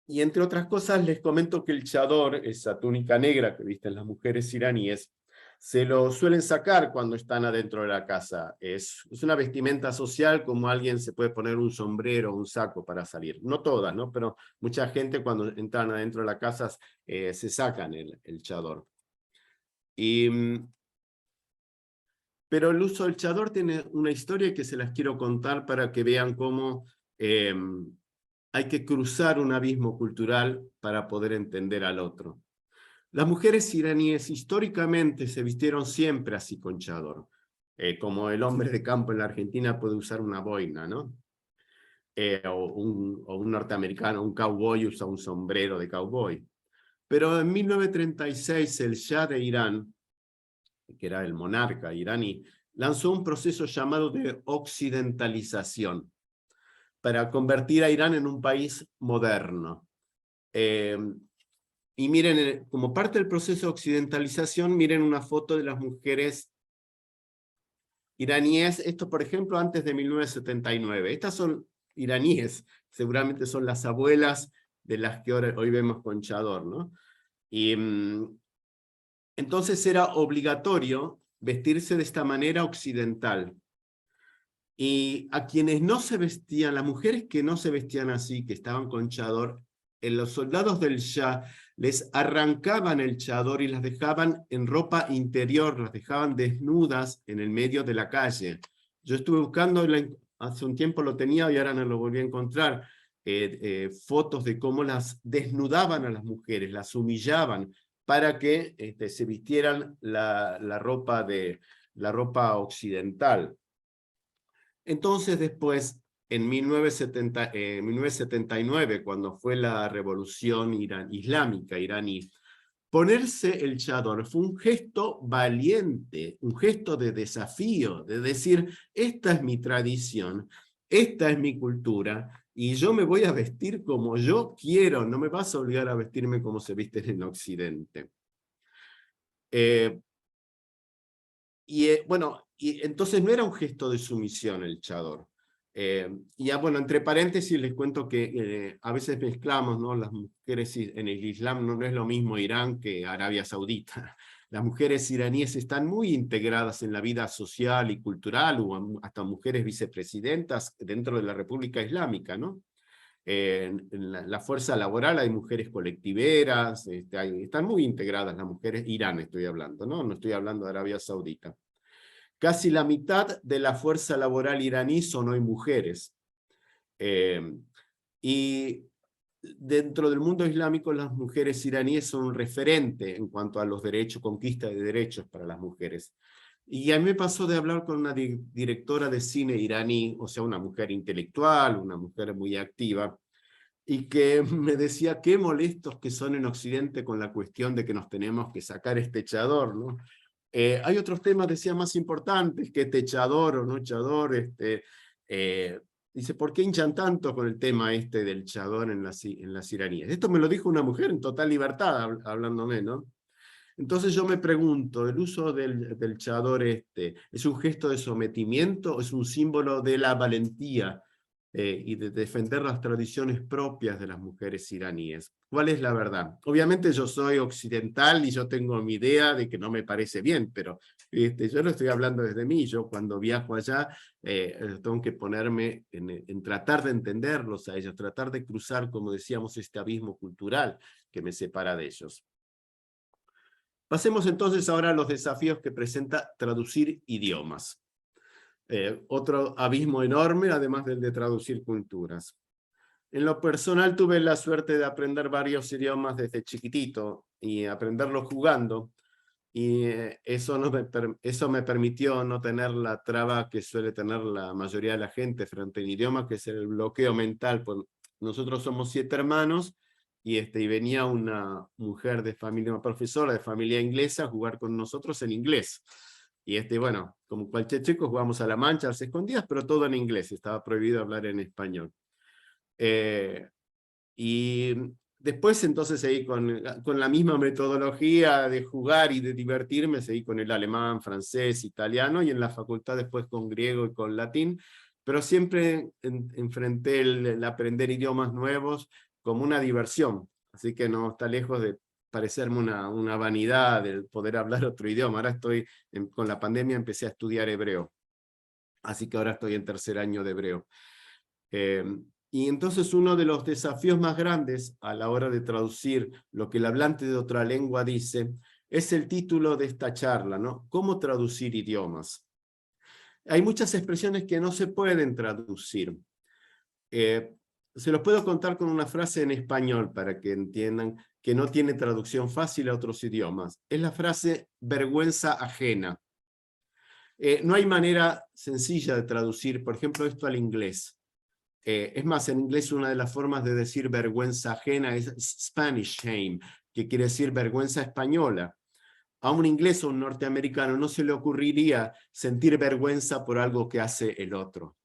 Speaker 2: Y entre otras cosas les comento que el chador, esa túnica negra que visten las mujeres iraníes, se lo suelen sacar cuando están adentro de la casa. Es una vestimenta social, como alguien se puede poner un sombrero o un saco para salir. No todas, ¿no? Pero mucha gente cuando entran adentro de la casa se sacan el chador. Pero el uso del chador tiene una historia que se las quiero contar para que vean cómo hay que cruzar un abismo cultural para poder entender al otro. Las mujeres iraníes históricamente se vistieron siempre así con chador, como el hombre de campo en la Argentina puede usar una boina, ¿no? O un norteamericano, un cowboy usa un sombrero de cowboy. Pero en 1936 el Shah de Irán, que era el monarca iraní, lanzó un proceso llamado de occidentalización para convertir a Irán en un país moderno. Y miren, como parte del proceso de occidentalización, miren una foto de las mujeres iraníes, esto por ejemplo antes de 1979. Estas son iraníes, seguramente son las abuelas de las que hoy vemos con chador, ¿no? Y entonces era obligatorio vestirse de esta manera occidental. Y a quienes no se vestían, las mujeres que no se vestían así, que estaban con chador, los soldados del Shah les arrancaban el chador y las dejaban en ropa interior, las dejaban desnudas en el medio de la calle. Yo estuve buscando, hace un tiempo lo tenía y ahora no lo volví a encontrar, fotos de cómo las desnudaban a las mujeres, las humillaban para que se vistieran la ropa occidental. Entonces después, en 1979, cuando fue la revolución islámica iraní, ponerse el chador fue un gesto valiente, un gesto de desafío, de decir, esta es mi tradición, esta es mi cultura, y yo me voy a vestir como yo quiero, no me vas a obligar a vestirme como se visten en Occidente. Bueno, y entonces no era un gesto de sumisión el chador. Ya bueno, entre paréntesis les cuento que a veces mezclamos, ¿no? Las mujeres en el Islam no es lo mismo Irán que Arabia Saudita. Las mujeres iraníes están muy integradas en la vida social y cultural, o hasta mujeres vicepresidentas dentro de la República Islámica, ¿no? En la fuerza laboral hay mujeres colectiveras, están muy integradas las mujeres, Irán estoy hablando, ¿no? No estoy hablando de Arabia Saudita. Casi la mitad de la fuerza laboral iraní son hoy mujeres. Y dentro del mundo islámico las mujeres iraníes son un referente en cuanto a los derechos, conquista de derechos para las mujeres. Y a mí me pasó de hablar con una directora de cine iraní, o sea, una mujer intelectual, una mujer muy activa, y que me decía qué molestos que son en Occidente con la cuestión de que nos tenemos que sacar este chador, ¿no? Hay otros temas, decía, más importantes que este chador o no chador. Dice, ¿por qué hinchan tanto con el tema del chador en las iraníes? Esto me lo dijo una mujer en total libertad, hablándome, ¿no? Entonces yo me pregunto, ¿el uso del chador es un gesto de sometimiento o es un símbolo de la valentía y de defender las tradiciones propias de las mujeres iraníes? ¿Cuál es la verdad? Obviamente yo soy occidental y yo tengo mi idea de que no me parece bien, pero yo lo estoy hablando desde mí. Yo cuando viajo allá tengo que ponerme en tratar de entenderlos a ellos, tratar de cruzar, como decíamos, este abismo cultural que me separa de ellos. Pasemos entonces ahora a los desafíos que presenta traducir idiomas. Otro abismo enorme, además del de traducir culturas. En lo personal tuve la suerte de aprender varios idiomas desde chiquitito y aprenderlos jugando, y eso me permitió no tener la traba que suele tener la mayoría de la gente frente al idioma, que es el bloqueo mental. Pues nosotros somos 7 hermanos, y venía una mujer de familia, una profesora de familia inglesa a jugar con nosotros en inglés. Y bueno, como cualquier chico jugamos a la mancha, a las escondidas, pero todo en inglés, estaba prohibido hablar en español. Y después entonces seguí con la misma metodología de jugar y de divertirme, seguí con el alemán, francés, italiano, y en la facultad después con griego y con latín, pero siempre enfrenté el aprender idiomas nuevos como una diversión, así que no está lejos de parecerme una vanidad el poder hablar otro idioma. Ahora con la pandemia empecé a estudiar hebreo, así que ahora estoy en 3er año de hebreo. Y entonces uno de los desafíos más grandes a la hora de traducir lo que el hablante de otra lengua dice, es el título de esta charla, ¿no? ¿Cómo traducir idiomas? Hay muchas expresiones que no se pueden traducir. Se los puedo contar con una frase en español para que entiendan que no tiene traducción fácil a otros idiomas. Es la frase vergüenza ajena. No hay manera sencilla de traducir, por ejemplo, esto al inglés. Es más, en inglés una de las formas de decir vergüenza ajena es Spanish shame, que quiere decir vergüenza española. a un inglés o un norteamericano no se le ocurriría sentir vergüenza por algo que hace el otro.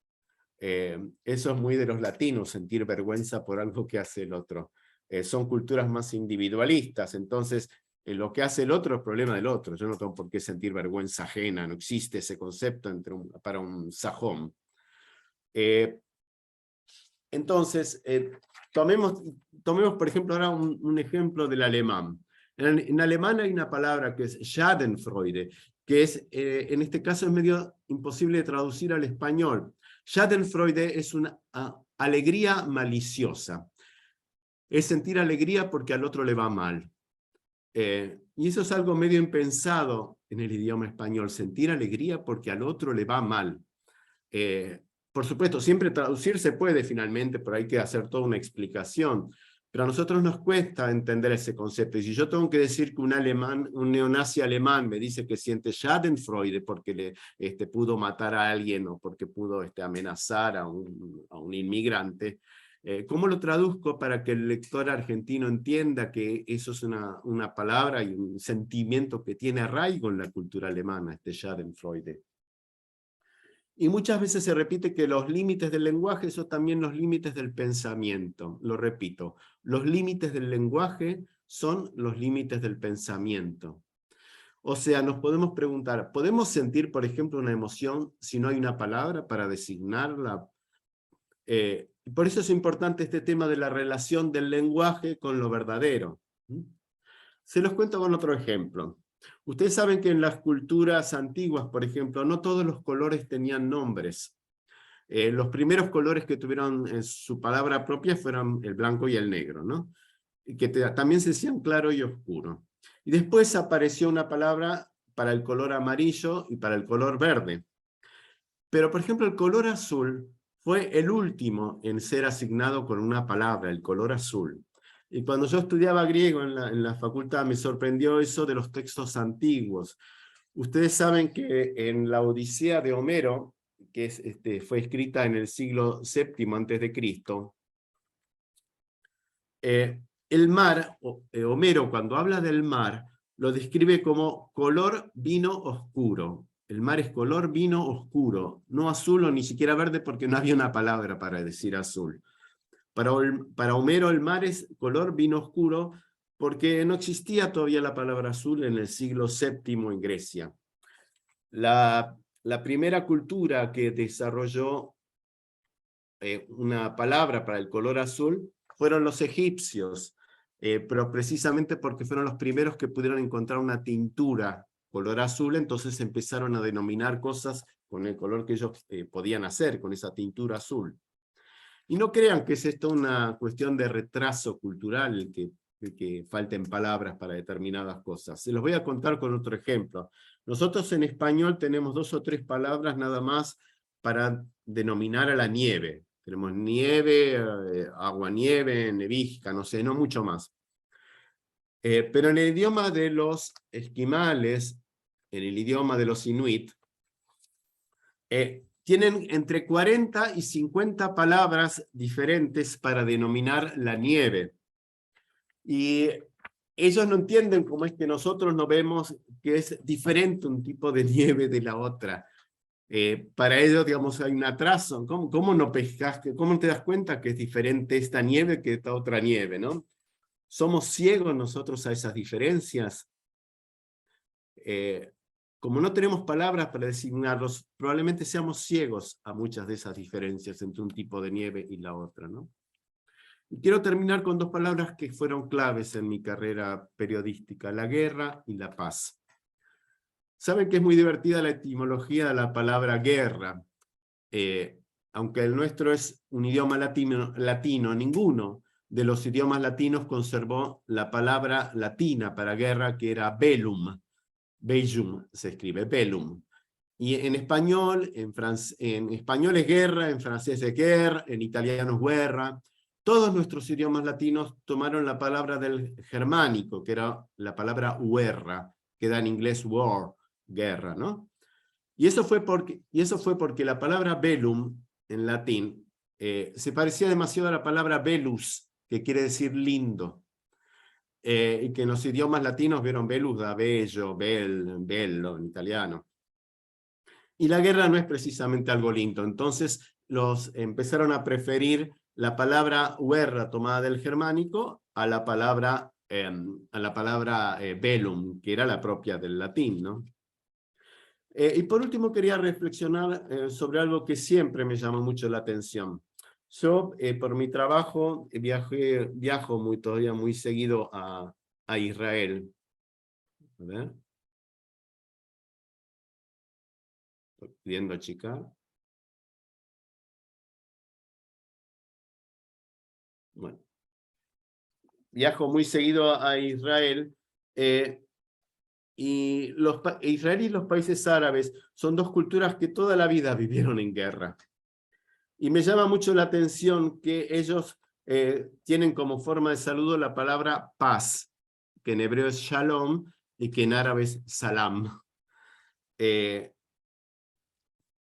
Speaker 2: Eso es muy de los latinos, sentir vergüenza por algo que hace el otro. Son culturas más individualistas, entonces lo que hace el otro es problema del otro. Yo no tengo por qué sentir vergüenza ajena, no existe ese concepto para un sajón. Entonces, tomemos por ejemplo ahora un ejemplo del alemán. En alemán hay una palabra que es Schadenfreude, que es, en este caso es medio imposible de traducir al español. Schadenfreude es una alegría maliciosa. Es sentir alegría porque al otro le va mal. Y eso es algo medio impensado en el idioma español, sentir alegría porque al otro le va mal. Por supuesto, siempre traducir se puede finalmente, pero hay que hacer toda una explicación. Pero a nosotros nos cuesta entender ese concepto. Y si yo tengo que decir que un neonazi alemán me dice que siente Schadenfreude porque pudo matar a alguien o porque pudo amenazar a un inmigrante, ¿cómo lo traduzco para que el lector argentino entienda que eso es una palabra y un sentimiento que tiene arraigo en la cultura alemana, Schadenfreude? Y muchas veces se repite que los límites del lenguaje son también los límites del pensamiento. Lo repito, los límites del lenguaje son los límites del pensamiento. O sea, nos podemos preguntar, ¿podemos sentir, por ejemplo, una emoción si no hay una palabra para designarla? Por eso es importante este tema de la relación del lenguaje con lo verdadero. Se los cuento con otro ejemplo. Ustedes saben que en las culturas antiguas, por ejemplo, no todos los colores tenían nombres. Los primeros colores que tuvieron su palabra propia fueron el blanco y el negro, ¿no? Y que también se decían claro y oscuro. Y después apareció una palabra para el color amarillo y para el color verde. Pero, por ejemplo, el color azul fue el último en ser asignado con una palabra, el color azul. Y cuando yo estudiaba griego en la facultad me sorprendió eso de los textos antiguos. Ustedes saben que en la Odisea de Homero, que fue escrita en el siglo VII a.C., el mar, Homero cuando habla del mar, lo describe como color vino oscuro. El mar es color vino oscuro, no azul o ni siquiera verde porque no había una palabra para decir azul. Para Homero el mar es color vino oscuro porque no existía todavía la palabra azul en el siglo VII en Grecia. La primera cultura que desarrolló una palabra para el color azul fueron los egipcios, pero precisamente porque fueron los primeros que pudieron encontrar una tintura color azul, entonces empezaron a denominar cosas con el color que ellos podían hacer, con esa tintura azul. Y no crean que es esto una cuestión de retraso cultural, que falten palabras para determinadas cosas. Se los voy a contar con otro ejemplo. Nosotros en español tenemos 2 o 3 palabras nada más para denominar a la nieve. Tenemos nieve, aguanieve, nevisca, no sé, no mucho más. Pero en el idioma de los esquimales, en el idioma de los inuit, tienen entre 40 y 50 palabras diferentes para denominar la nieve. Y ellos no entienden cómo es que nosotros no vemos que es diferente un tipo de nieve de la otra. Para ellos, digamos, hay un atraso. ¿Cómo no pescaste? ¿Cómo te das cuenta que es diferente esta nieve que esta otra nieve, no? ¿Somos ciegos nosotros a esas diferencias? Como no tenemos palabras para designarlos, probablemente seamos ciegos a muchas de esas diferencias entre un tipo de nieve y la otra, ¿no? Y quiero terminar con 2 palabras que fueron claves en mi carrera periodística: la guerra y la paz. Saben que es muy divertida la etimología de la palabra guerra. Aunque el nuestro es un idioma latino, ninguno de los idiomas latinos conservó la palabra latina para guerra, que era bellum. Bellum se escribe, bellum. Y en español, en español es guerra, en francés es guerre, en italiano es guerra. Todos nuestros idiomas latinos tomaron la palabra del germánico, que era la palabra guerra, que da en inglés war, guerra, ¿no? Y eso fue porque la palabra bellum, en latín, se parecía demasiado a la palabra bellus, que quiere decir lindo. y que en los idiomas latinos vieron velus da bello, bello en italiano. Y la guerra no es precisamente algo lindo, entonces los empezaron a preferir la palabra guerra tomada del germánico a la palabra bellum, que era la propia del latín, ¿no? Y por último quería reflexionar sobre algo que siempre me llamó mucho la atención. Yo, por mi trabajo, viajo todavía muy seguido a Israel. A ver. Estoy pidiendo chica. Bueno. Viajo muy seguido a Israel. Y Israel y los países árabes son dos culturas que toda la vida vivieron en guerra. Y me llama mucho la atención que ellos tienen como forma de saludo la palabra paz, que en hebreo es shalom y que en árabe es salam. Y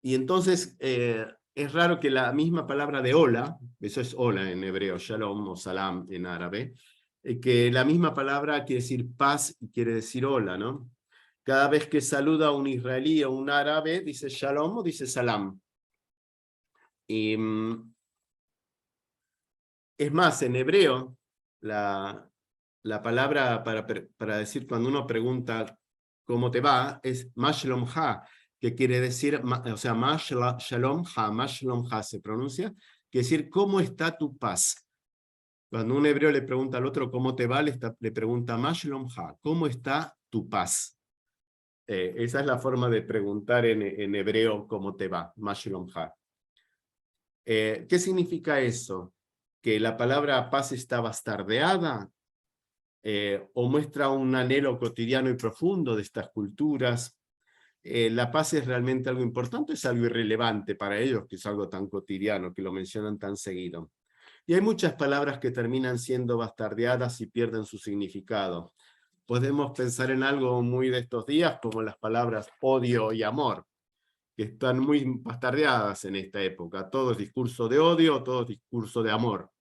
Speaker 2: entonces es raro que la misma palabra de hola, eso es hola en hebreo, shalom o salam en árabe, que la misma palabra quiere decir paz y quiere decir hola, ¿no? Cada vez que saluda a un israelí o un árabe, dice shalom o dice salam. Y es más, en hebreo, la palabra para decir cuando uno pregunta cómo te va, es ma shalom ha, que quiere decir, o sea, ma shalom ha se pronuncia, quiere decir cómo está tu paz. Cuando un hebreo le pregunta al otro cómo te va, le pregunta ma shalom ha, ¿cómo está tu paz? Esa es la forma de preguntar en hebreo cómo te va, ma shalom ha. ¿Qué significa eso? ¿Que la palabra paz está bastardeada? ¿O muestra un anhelo cotidiano y profundo de estas culturas? ¿La paz es realmente algo importante o es algo irrelevante para ellos, que es algo tan cotidiano, que lo mencionan tan seguido? Y hay muchas palabras que terminan siendo bastardeadas y pierden su significado. Podemos pensar en algo muy de estos días, como las palabras odio y amor, que están muy bastardeadas en esta época. Todo es discurso de odio, todo es discurso de amor.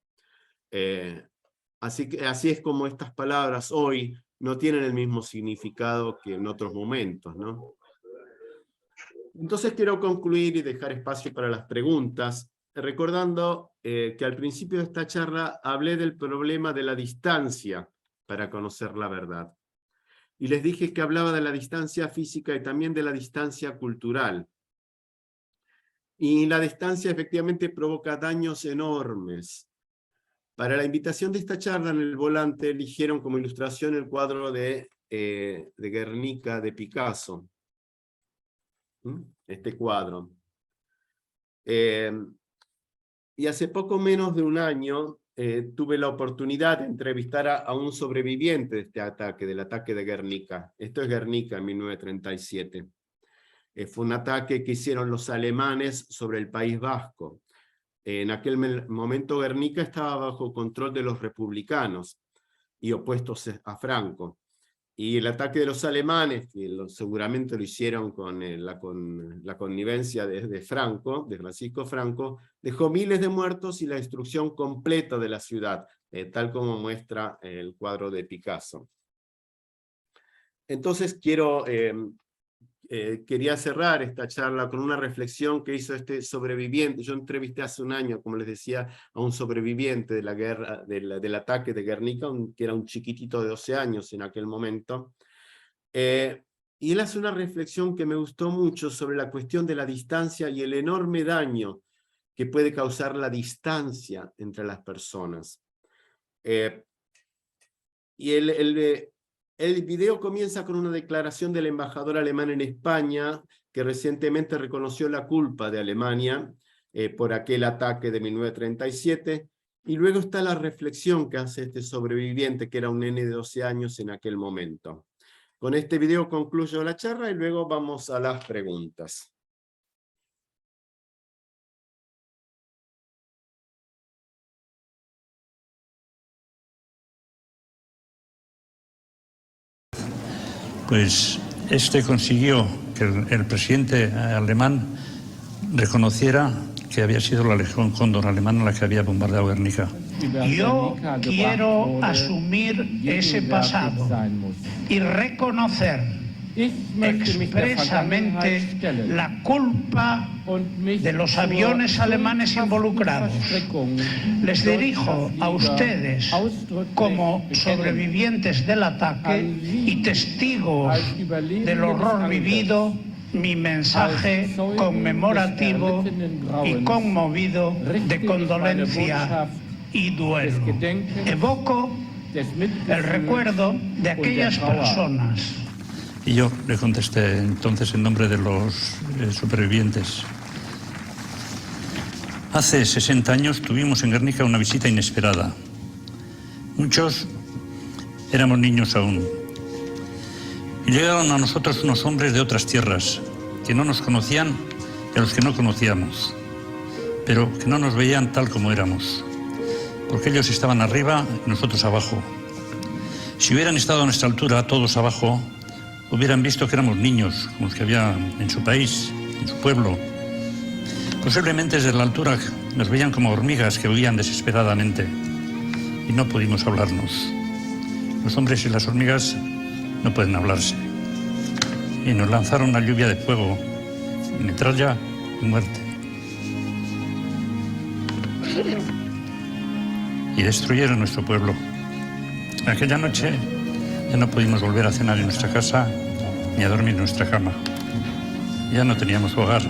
Speaker 2: Así es como estas palabras hoy no tienen el mismo significado que en otros momentos, ¿no? Entonces quiero concluir y dejar espacio para las preguntas, recordando que al principio de esta charla hablé del problema de la distancia para conocer la verdad. Y les dije que hablaba de la distancia física y también de la distancia cultural. Y la distancia efectivamente provoca daños enormes. Para la invitación de esta charla en el volante eligieron como ilustración el cuadro de Guernica de Picasso. Este cuadro. Y hace poco menos de un año tuve la oportunidad de entrevistar a un sobreviviente de este ataque, del ataque de Guernica. Esto es Guernica en 1937. Fue un ataque que hicieron los alemanes sobre el País Vasco. En aquel momento Guernica estaba bajo control de los republicanos y opuestos a Franco. Y el ataque de los alemanes, que seguramente lo hicieron con la connivencia de Franco, de Francisco Franco, dejó miles de muertos y la destrucción completa de la ciudad, tal como muestra el cuadro de Picasso. Entonces quería cerrar esta charla con una reflexión que hizo este sobreviviente. Yo entrevisté hace un año, como les decía, a un sobreviviente de la guerra, del ataque de Guernica, que era un chiquitito de 12 años en aquel momento. Y él hace una reflexión que me gustó mucho sobre la cuestión de la distancia y el enorme daño que puede causar la distancia entre las personas. Y el video comienza con una declaración del embajador alemán en España, que recientemente reconoció la culpa de Alemania por aquel ataque de 1937, y luego está la reflexión que hace este sobreviviente, que era un nene de 12 años en aquel momento. Con este video concluyo la charla y luego vamos a las preguntas.
Speaker 8: Pues consiguió que el presidente alemán reconociera que había sido la Legión Cóndor alemana la que había bombardeado Guernica. Yo quiero asumir ese pasado y reconocer expresamente la culpa de los aviones alemanes involucrados. Les dirijo a ustedes, como sobrevivientes del ataque y testigos del horror vivido, mi mensaje conmemorativo y conmovido de condolencia y duelo. Evoco el recuerdo de aquellas personas. Y yo le contesté entonces en nombre de los supervivientes. Hace 60 años tuvimos en Guernica una visita inesperada. Muchos éramos niños aún. Y llegaron a nosotros unos hombres de otras tierras que no nos conocían y a los que no conocíamos, pero que no nos veían tal como éramos, porque ellos estaban arriba y nosotros abajo. Si hubieran estado a nuestra altura, todos abajo, hubieran visto que éramos niños, como los que había en su país, en su pueblo. Posiblemente desde la altura nos veían como hormigas que huían desesperadamente y no pudimos hablarnos. Los hombres y las hormigas no pueden hablarse. Y nos lanzaron una lluvia de fuego, metralla y muerte. Y destruyeron nuestro pueblo. Aquella noche ya no pudimos volver a cenar en nuestra casa ni a dormir en nuestra cama. Ya no teníamos hogar.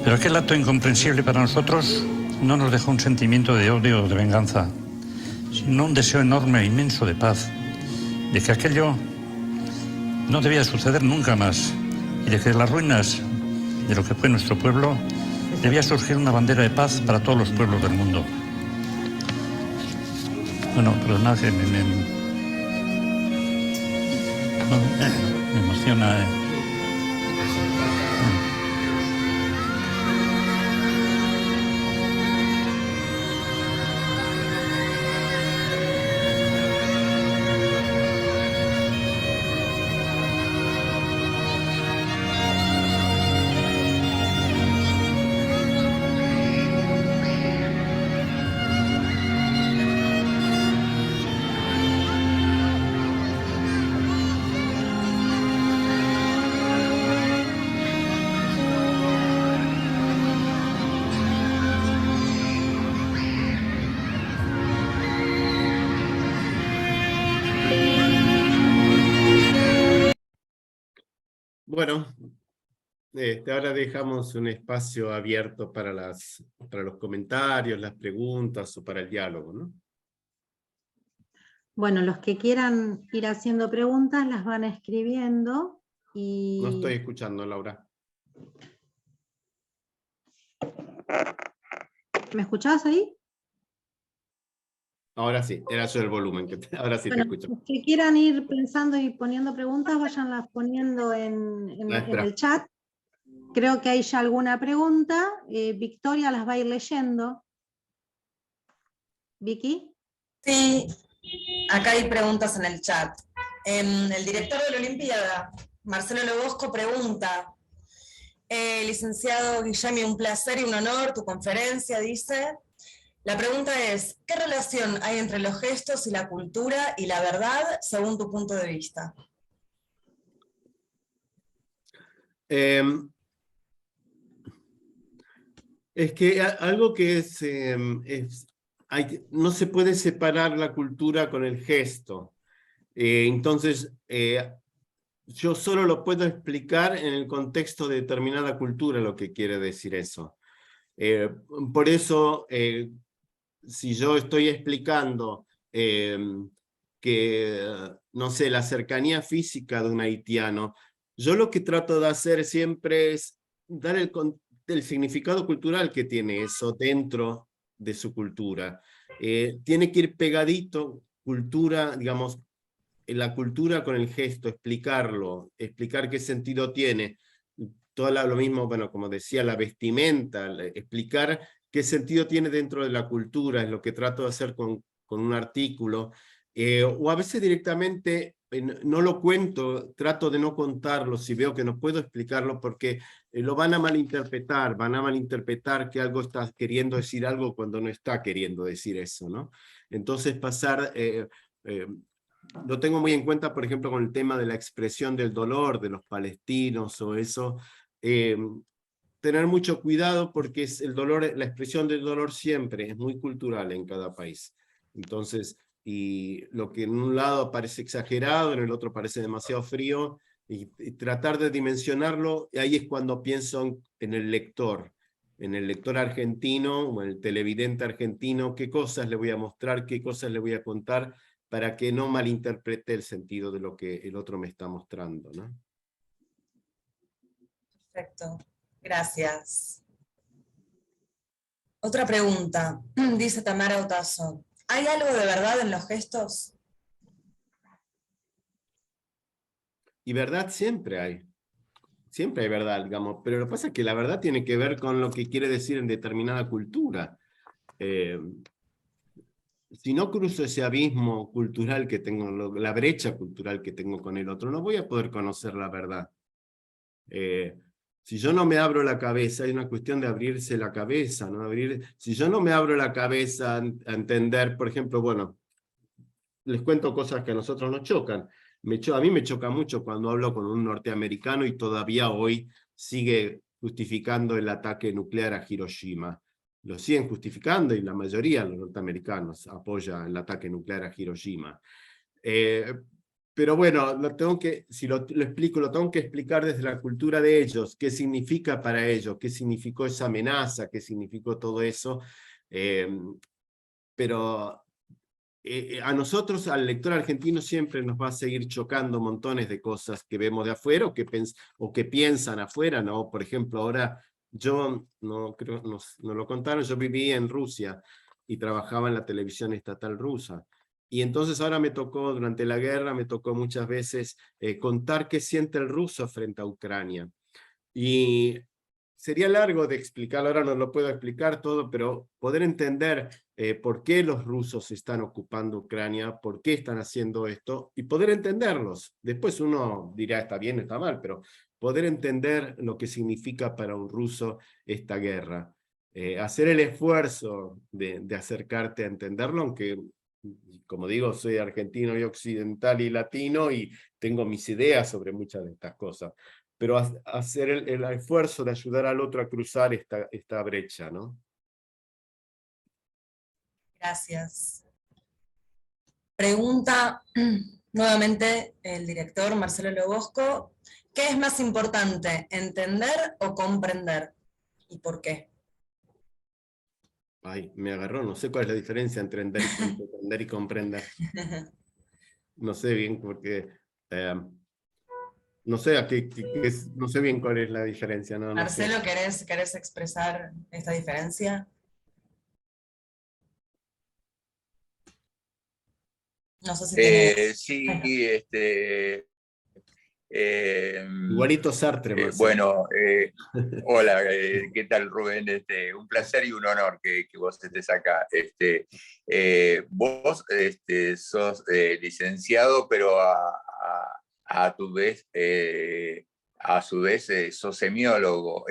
Speaker 8: Pero aquel acto incomprensible para nosotros no nos dejó un sentimiento de odio o de venganza, sino un deseo enorme e inmenso de paz, de que aquello no debía suceder nunca más y de que de las ruinas de lo que fue nuestro pueblo debía surgir una bandera de paz para todos los pueblos del mundo. Bueno, perdonad que me emociona.
Speaker 2: Bueno, ahora dejamos un espacio abierto para los comentarios, las preguntas o para el diálogo, ¿no?
Speaker 1: Bueno, los que quieran ir haciendo preguntas las van escribiendo y...
Speaker 2: No estoy escuchando, Laura.
Speaker 1: ¿Me escuchabas ahí?
Speaker 2: Ahora sí, era yo el volumen, ahora sí te
Speaker 1: Bueno,
Speaker 2: escucho.
Speaker 1: los que quieran ir pensando y poniendo preguntas, váyanlas poniendo en el chat. Creo que hay ya alguna pregunta. Victoria las va a ir leyendo. ¿Vicky?
Speaker 9: Sí, acá hay preguntas en el chat. El director de la Olimpiada, Marcelo Lobosco, pregunta, licenciado Guillermo, un placer y un honor tu conferencia, dice. La pregunta es, ¿qué relación hay entre los gestos y la cultura y la verdad, según tu punto de vista?
Speaker 2: Es que algo que no se puede separar la cultura con el gesto. Entonces, yo solo lo puedo explicar en el contexto de determinada cultura, lo que quiere decir eso. Por eso, si yo estoy explicando que, no sé, la cercanía física de un haitiano, yo lo que trato de hacer siempre es dar el significado cultural que tiene eso dentro de su cultura. Tiene que ir pegadito, cultura, digamos, la cultura con el gesto, explicarlo, explicar qué sentido tiene. Lo mismo, bueno, como decía, la vestimenta, explicar qué sentido tiene dentro de la cultura, es lo que trato de hacer con un artículo, o a veces directamente no lo cuento, trato de no contarlo si veo que no puedo explicarlo, porque lo van a malinterpretar que algo está queriendo decir algo cuando no está queriendo decir eso, ¿no? Entonces lo tengo muy en cuenta, por ejemplo, con el tema de la expresión del dolor de los palestinos o eso, tener mucho cuidado porque es el dolor, la expresión del dolor siempre es muy cultural en cada país. Entonces, y lo que en un lado parece exagerado, en el otro parece demasiado frío, y tratar de dimensionarlo, y ahí es cuando pienso en el lector argentino, o en el televidente argentino, qué cosas le voy a mostrar, qué cosas le voy a contar, para que no malinterprete el sentido de lo que el otro me está mostrando, ¿no?
Speaker 9: Perfecto, gracias. Otra pregunta, dice Tamara Otazo. ¿Hay algo de verdad en los gestos?
Speaker 2: Y verdad siempre hay verdad, digamos, pero lo que pasa es que la verdad tiene que ver con lo que quiere decir en determinada cultura. Si no cruzo ese abismo cultural que tengo, la brecha cultural que tengo con el otro, no voy a poder conocer la verdad. Si yo no me abro la cabeza, hay una cuestión de abrirse la cabeza, ¿no? Si yo no me abro la cabeza a entender, por ejemplo, bueno, les cuento cosas que a nosotros nos chocan. A mí me choca mucho cuando hablo con un norteamericano y todavía hoy sigue justificando el ataque nuclear a Hiroshima. Lo siguen justificando y la mayoría de los norteamericanos apoya el ataque nuclear a Hiroshima. Pero bueno, si lo explico, lo tengo que explicar desde la cultura de ellos, qué significa para ellos, qué significó esa amenaza, qué significó todo eso. Pero a nosotros, al lector argentino, siempre nos va a seguir chocando montones de cosas que vemos de afuera o que piensan afuera, ¿no? Por ejemplo, ahora yo, no lo contaron, yo viví en Rusia y trabajaba en la televisión estatal rusa. Y entonces ahora me tocó, durante la guerra, me tocó muchas veces contar qué siente el ruso frente a Ucrania. Y sería largo de explicarlo, ahora no lo puedo explicar todo, pero poder entender por qué los rusos están ocupando Ucrania, por qué están haciendo esto, y poder entenderlos. Después uno dirá, está bien, está mal, pero poder entender lo que significa para un ruso esta guerra. Hacer el esfuerzo de acercarte a entenderlo, aunque, como digo, soy argentino y occidental y latino, y tengo mis ideas sobre muchas de estas cosas. Pero hacer el esfuerzo de ayudar al otro a cruzar esta brecha, ¿no?
Speaker 9: Gracias. Pregunta nuevamente el director Marcelo Lobosco. ¿Qué es más importante, entender o comprender? ¿Y por qué?
Speaker 2: Ay, me agarró, no sé cuál es la diferencia entre entender y comprender. No sé bien, porque... no sé, no sé bien cuál es la diferencia. No,
Speaker 9: Marcelo,
Speaker 2: no sé.
Speaker 9: ¿querés expresar esta diferencia? No sé si tenés...
Speaker 3: Sí,
Speaker 2: Igualito Sartre, Marcelo.
Speaker 3: bueno, hola, ¿qué tal, Rubén? Un placer y un honor que vos estés acá. Vos sos licenciado, pero a su vez sos semiólogo.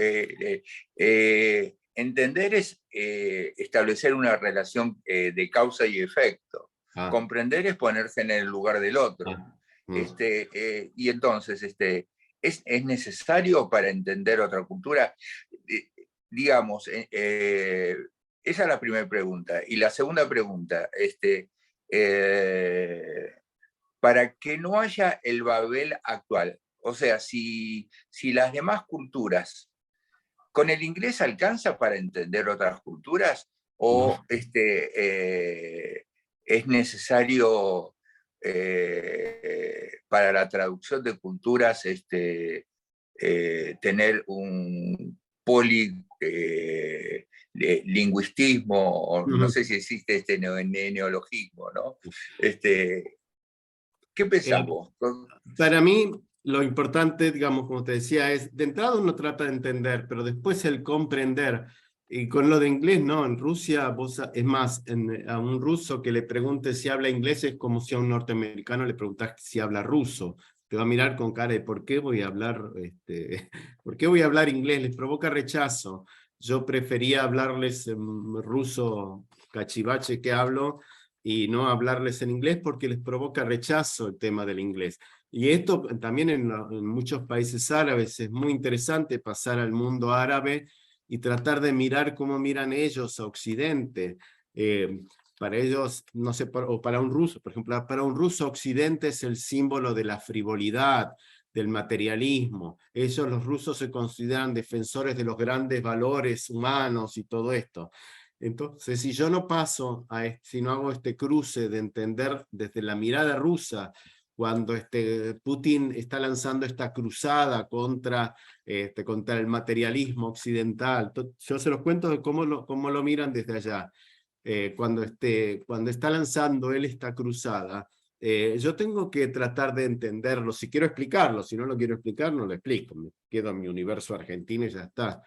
Speaker 3: Entender es establecer una relación de causa y efecto. Comprender es ponerse en el lugar del otro. Y entonces, ¿es necesario para entender otra cultura? Digamos, esa es la primera pregunta. Y la segunda pregunta, para que no haya el Babel actual, o sea, si las demás culturas, ¿con el inglés alcanza para entender otras culturas? ¿O es necesario para la traducción de culturas tener un polilingüistismo, o no sé si existe este neologismo, ¿no? ¿Qué pensás vos?
Speaker 2: Para mí, lo importante, digamos, como te decía, es, de entrada uno trata de entender, pero después el comprender Y con lo de inglés, no, en Rusia, es más, a un ruso que le pregunte si habla inglés es como si a un norteamericano le preguntas si habla ruso. Te va a mirar con cara de ¿por qué voy a hablar, ¿por qué voy a hablar inglés? Les provoca rechazo. Yo prefería hablarles en ruso cachivache que hablo y no hablarles en inglés porque les provoca rechazo el tema del inglés. Y esto también en muchos países árabes es muy interesante pasar al mundo árabe y tratar de mirar cómo miran ellos a Occidente. Para ellos, no sé, o para un ruso, por ejemplo, para un ruso Occidente es el símbolo de la frivolidad, del materialismo. Ellos, los rusos, se consideran defensores de los grandes valores humanos y todo esto. Entonces, si yo no paso, si no hago este cruce de entender desde la mirada rusa, cuando Putin está lanzando esta cruzada contra el materialismo occidental. Yo se los cuento de cómo lo miran desde allá. Cuando está lanzando él esta cruzada, yo tengo que tratar de entenderlo, si quiero explicarlo, si no lo quiero explicar, no lo explico, me quedo en mi universo argentino y ya está.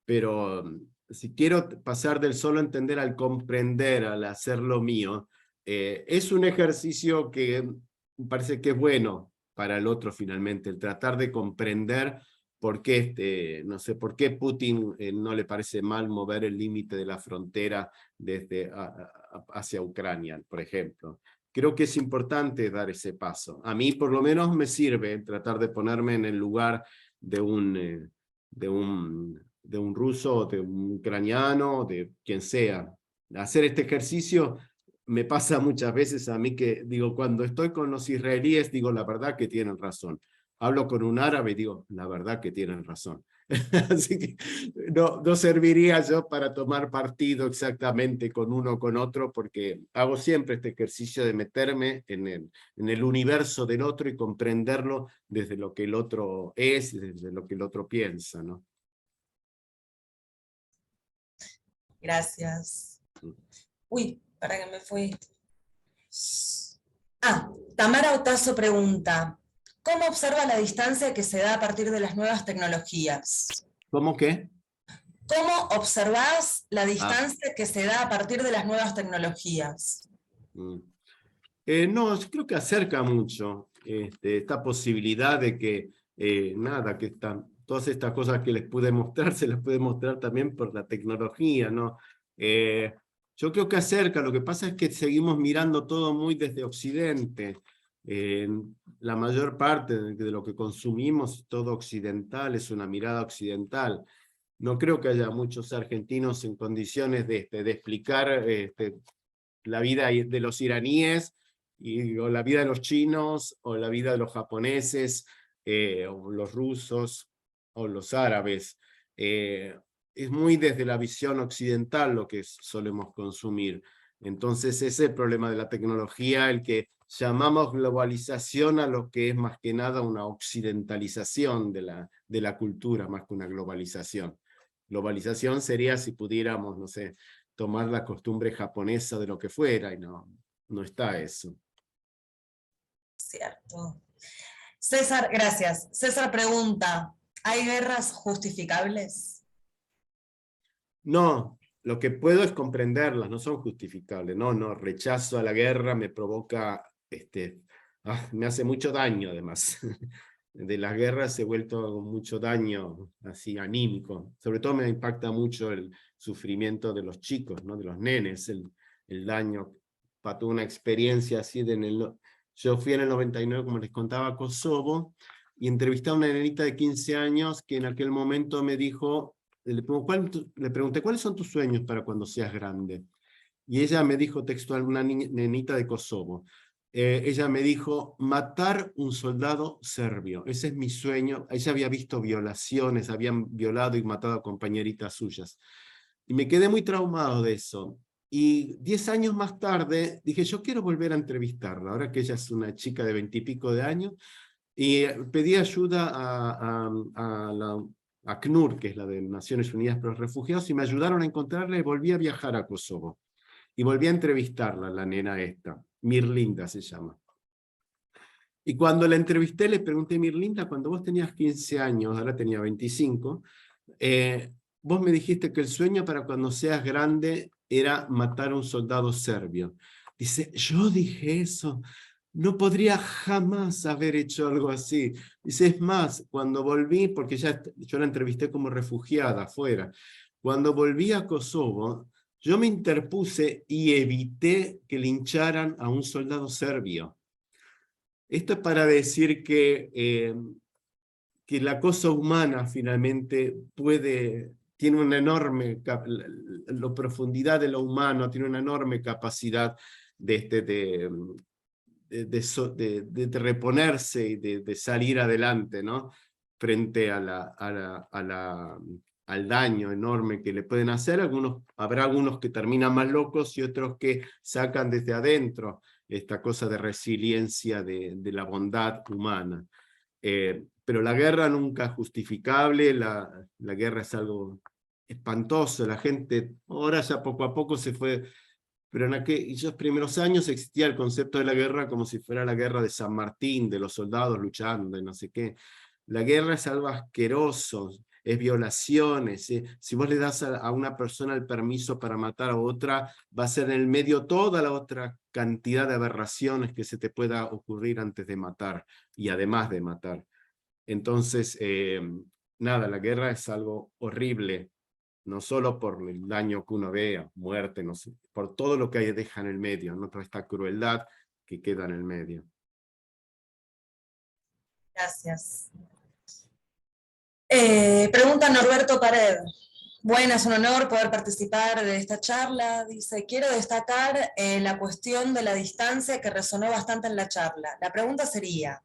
Speaker 2: Pero si quiero pasar del solo entender al comprender, al hacerlo mío, es un ejercicio que parece que es bueno para el otro finalmente, el tratar de comprender por qué, no sé, por qué Putin no le parece mal mover el límite de la frontera desde hacia Ucrania, por ejemplo. Creo que es importante dar ese paso. A mí por lo menos me sirve tratar de ponerme en el lugar de un ruso, de un ucraniano, de quien sea. Hacer este ejercicio me pasa muchas veces a mí que digo, cuando estoy con los israelíes, digo la verdad que tienen razón. Hablo con un árabe y digo, la verdad que tienen razón. Así que no serviría yo para tomar partido exactamente con uno o con otro, porque hago siempre este ejercicio de meterme en el universo del otro y comprenderlo desde lo que el otro es, desde lo que el otro piensa, ¿no?
Speaker 9: Gracias. Uy, para que me fui. Tamara Otazo pregunta, ¿cómo observa la distancia que se da a partir de las nuevas tecnologías?
Speaker 2: ¿Cómo qué?
Speaker 9: ¿Cómo observás la distancia que se da a partir de las nuevas tecnologías?
Speaker 2: No, yo creo que acerca mucho esta posibilidad de que, todas estas cosas que les pude mostrar, se las puede mostrar también por la tecnología, ¿no? Yo creo que acerca, lo que pasa es que seguimos mirando todo muy desde Occidente. La mayor parte de lo que consumimos, todo occidental, es una mirada occidental. No creo que haya muchos argentinos en condiciones de explicar la vida de los iraníes, o la vida de los chinos, o la vida de los japoneses, o los rusos, o los árabes. Es muy desde la visión occidental lo que solemos consumir. Entonces ese es el problema de la tecnología, el que llamamos globalización a lo que es más que nada una occidentalización de la cultura, más que una globalización. Globalización sería si pudiéramos, no sé, tomar la costumbre japonesa de lo que fuera, y no está eso.
Speaker 9: Cierto. César, gracias. César pregunta, ¿hay guerras justificables?
Speaker 2: No, lo que puedo es comprenderlas, no son justificables. No, rechazo a la guerra me provoca, me hace mucho daño además. De las guerras he vuelto mucho daño así anímico. Sobre todo me impacta mucho el sufrimiento de los chicos, ¿no? De los nenes, el daño. Tuve una experiencia así yo fui en el 99, como les contaba, a Kosovo, y entrevisté a una nenita de 15 años que en aquel momento me dijo, le pregunté, ¿cuáles son tus sueños para cuando seas grande? Y ella me dijo textual, una nenita de Kosovo, ella me dijo, matar un soldado serbio, ese es mi sueño. Ella había visto violaciones, habían violado y matado a compañeritas suyas. Y me quedé muy traumado de eso. Y 10 años más tarde dije, yo quiero volver a entrevistarla, ahora que ella es una chica de 20 y pico de años, y pedí ayuda a ACNUR, que es la de Naciones Unidas para los Refugiados, y me ayudaron a encontrarla y volví a viajar a Kosovo. Y volví a entrevistarla, la nena esta, Mirlinda se llama. Y cuando la entrevisté le pregunté, Mirlinda, cuando vos tenías 15 años, ahora tenía 25, vos me dijiste que el sueño para cuando seas grande era matar a un soldado serbio. Dice, yo dije eso, no podría jamás haber hecho algo así. Dice, es más, cuando volví, porque yo la entrevisté como refugiada afuera, cuando volví a Kosovo, yo me interpuse y evité que lincharan a un soldado serbio. Esto es para decir que la cosa humana finalmente tiene una enorme, la profundidad de lo humano tiene una enorme capacidad de reponerse y de salir adelante, ¿no? Frente al daño enorme que le pueden hacer. Habrá algunos que terminan más locos y otros que sacan desde adentro esta cosa de resiliencia de la bondad humana. Pero la guerra nunca es justificable, la guerra es algo espantoso, la gente ahora ya poco a poco se fue, pero en aquellos primeros años existía el concepto de la guerra como si fuera la guerra de San Martín, de los soldados luchando y no sé qué. La guerra es algo asqueroso, es violaciones. Si vos le das a una persona el permiso para matar a otra, va a ser en el medio toda la otra cantidad de aberraciones que se te pueda ocurrir antes de matar y además de matar. Entonces, nada, la guerra es algo horrible, no solo por el daño que uno vea, muerte, no sé, por todo lo que deja en el medio, ¿no? Toda esta crueldad que queda en el medio.
Speaker 9: Gracias. Pregunta Norberto Pared. Buenas, un honor poder participar de esta charla. Dice, quiero destacar la cuestión de la distancia que resonó bastante en la charla. La pregunta sería,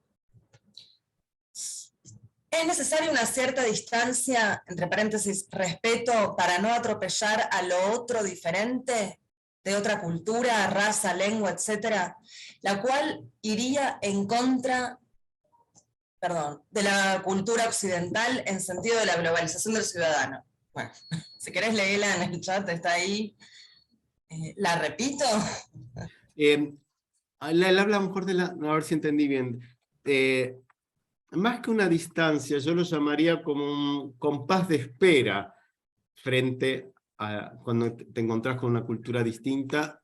Speaker 9: ¿es necesaria una cierta distancia, entre paréntesis, respeto, para no atropellar a lo otro diferente, de otra cultura, raza, lengua, etcétera, la cual iría en contra, de la cultura occidental en sentido de la globalización del ciudadano? Bueno, si querés leerla en el chat, está ahí. ¿La repito?
Speaker 2: Él habla a lo mejor a ver si entendí bien. Más que una distancia, yo lo llamaría como un compás de espera frente a cuando te encontrás con una cultura distinta.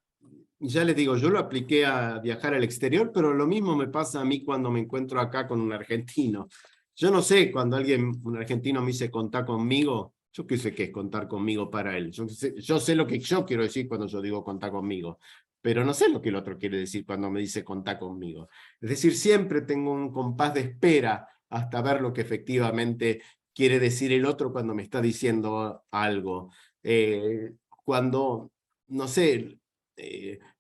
Speaker 2: Ya les digo, yo lo apliqué a viajar al exterior, pero lo mismo me pasa a mí cuando me encuentro acá con un argentino. Yo no sé, cuando un argentino me dice contar conmigo, yo qué sé qué es contar conmigo para él. Yo sé lo que yo quiero decir cuando yo digo contar conmigo, pero no sé lo que el otro quiere decir cuando me dice contar conmigo. Es decir, siempre tengo un compás de espera hasta ver lo que efectivamente quiere decir el otro cuando me está diciendo algo. Cuando, no sé,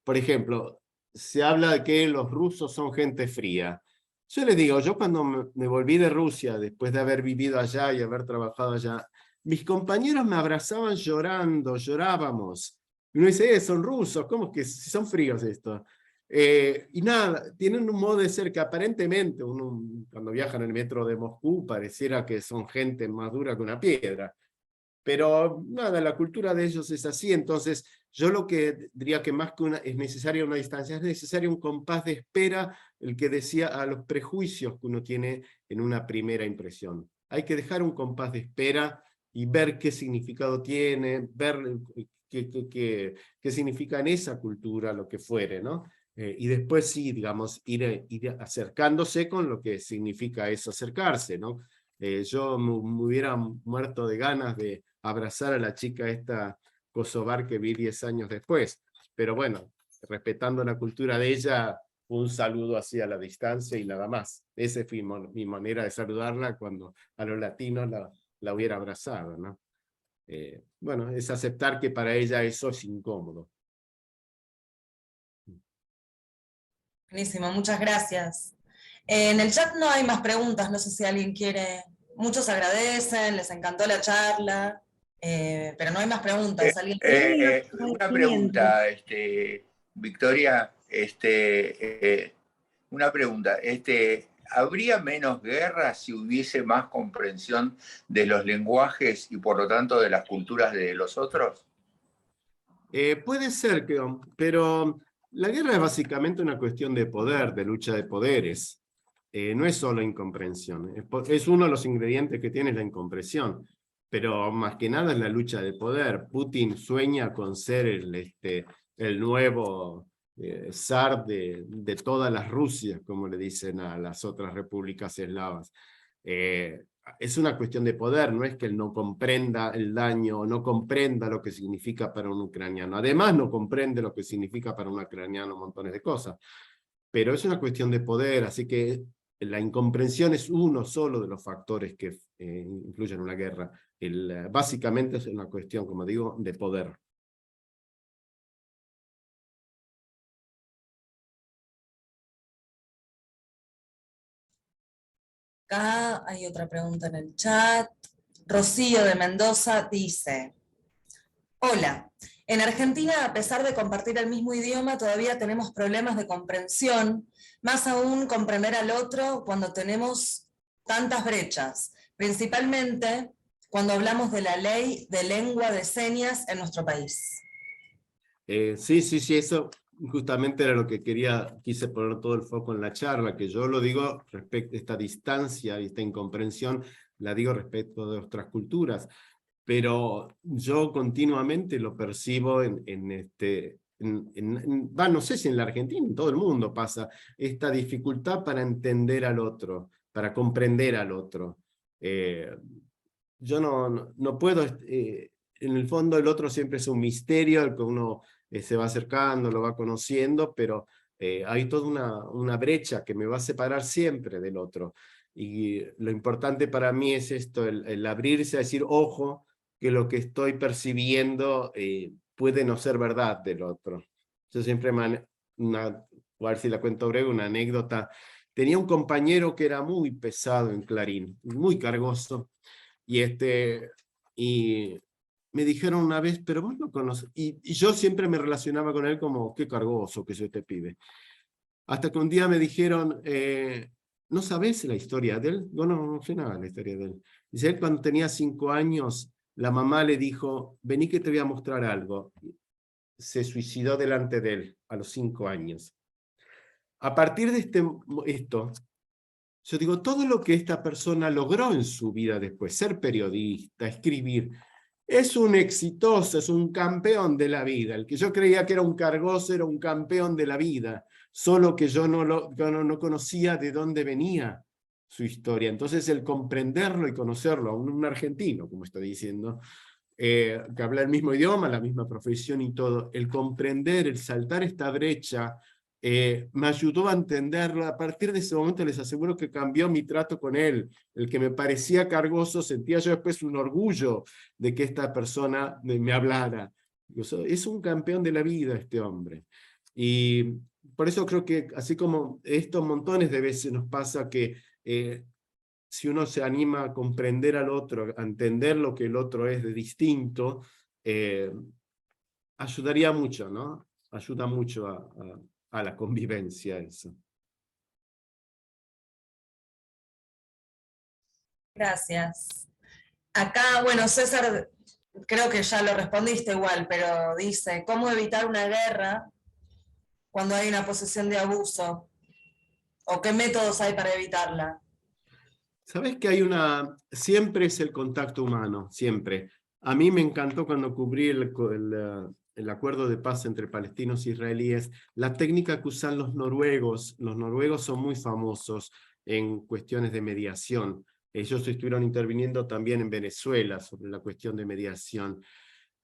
Speaker 2: por ejemplo, se habla de que los rusos son gente fría. Yo les digo, yo cuando me volví de Rusia, después de haber vivido allá y haber trabajado allá, mis compañeros me abrazaban llorando, llorábamos. Y uno dice, son rusos, ¿cómo que si son fríos estos? Y nada, tienen un modo de ser que aparentemente, cuando viaja en el metro de Moscú, pareciera que son gente más dura que una piedra. Pero nada, la cultura de ellos es así. Entonces yo lo que diría que más que es necesaria una distancia, es necesario un compás de espera, el que decía, a los prejuicios que uno tiene en una primera impresión. Hay que dejar un compás de espera y ver qué significado tiene, ver qué significa en esa cultura lo que fuere, ¿no? Y después sí, digamos, ir acercándose con lo que significa eso, acercarse, ¿no? Yo me hubiera muerto de ganas de abrazar a la chica esta kosovar que vi 10 años después, pero bueno, respetando la cultura de ella, un saludo así a la distancia y nada más. Esa fue mi manera de saludarla cuando a los latinos la hubiera abrazado, ¿no? Bueno, es aceptar que para ella eso es incómodo.
Speaker 9: Buenísimo, muchas gracias. En el chat no hay más preguntas, no sé si alguien quiere. Muchos agradecen, les encantó la charla, pero no hay más preguntas. ¿Alguien quiere?
Speaker 3: Una pregunta, Victoria, una pregunta. ¿Habría menos guerra si hubiese más comprensión de los lenguajes y por lo tanto de las culturas de los otros?
Speaker 2: Puede ser, pero la guerra es básicamente una cuestión de poder, de lucha de poderes. No es solo incomprensión. Es uno de los ingredientes que tiene la incomprensión. pero más que nada es la lucha de poder. Putin sueña con ser el nuevo zar de todas las Rusias, como le dicen a las otras repúblicas eslavas. Es una cuestión de poder, no es que él no comprenda el daño, no comprenda lo que significa para un ucraniano. Además, no comprende lo que significa para un ucraniano montones de cosas. Pero es una cuestión de poder, así que la incomprensión es uno solo de los factores que influyen en una guerra. Básicamente es una cuestión, como digo, de poder.
Speaker 9: Acá hay otra pregunta en el chat. Rocío de Mendoza dice: hola, en Argentina, a pesar de compartir el mismo idioma, todavía tenemos problemas de comprensión, más aún comprender al otro cuando tenemos tantas brechas, principalmente cuando hablamos de la ley de lengua de señas en nuestro país.
Speaker 2: Sí, eso justamente era lo que quise poner todo el foco en la charla, que yo lo digo respecto a esta distancia y esta incomprensión, la digo respecto de otras culturas, pero yo continuamente lo percibo no sé si en la Argentina, en todo el mundo pasa, esta dificultad para entender al otro, para comprender al otro. Yo no puedo, en el fondo el otro siempre es un misterio, al que uno se va acercando, lo va conociendo, pero hay toda una brecha que me va a separar siempre del otro. Y lo importante para mí es esto, el abrirse a decir, ojo, que lo que estoy percibiendo puede no ser verdad del otro. Yo siempre, a ver si la cuento breve, una anécdota. Tenía un compañero que era muy pesado en Clarín, muy cargoso, y me dijeron una vez, pero vos lo conoces, y yo siempre me relacionaba con él como, qué cargoso que es este pibe. Hasta que un día me dijeron, ¿no sabés la historia de él? Yo no sé nada de la historia de él. Dice, él cuando tenía 5 años, la mamá le dijo, vení que te voy a mostrar algo. Se suicidó delante de él, a los 5 años. A partir de esto, yo digo, todo lo que esta persona logró en su vida después, ser periodista, escribir, es un exitoso, es un campeón de la vida. El que yo creía que era un cargoso era un campeón de la vida, solo que yo no conocía de dónde venía su historia. Entonces el comprenderlo y conocerlo, un argentino, como estoy diciendo, que habla el mismo idioma, la misma profesión y todo, el comprender, el saltar esta brecha, me ayudó a entenderlo. A partir de ese momento les aseguro que cambió mi trato con él. El que me parecía cargoso, sentía yo después un orgullo de que esta persona me hablara. Es un campeón de la vida este hombre. Y por eso creo que así como estos montones de veces nos pasa que si uno se anima a comprender al otro, a entender lo que el otro es de distinto, ayudaría mucho, ¿no? Ayuda mucho a la convivencia eso.
Speaker 9: Gracias. Acá, bueno, César, creo que ya lo respondiste igual, pero dice, ¿cómo evitar una guerra cuando hay una posición de abuso? ¿O qué métodos hay para evitarla?
Speaker 2: Sabes que siempre es el contacto humano, siempre. A mí me encantó cuando cubrí el acuerdo de paz entre palestinos e israelíes, la técnica que usan los noruegos. Los noruegos son muy famosos en cuestiones de mediación. Ellos estuvieron interviniendo también en Venezuela sobre la cuestión de mediación.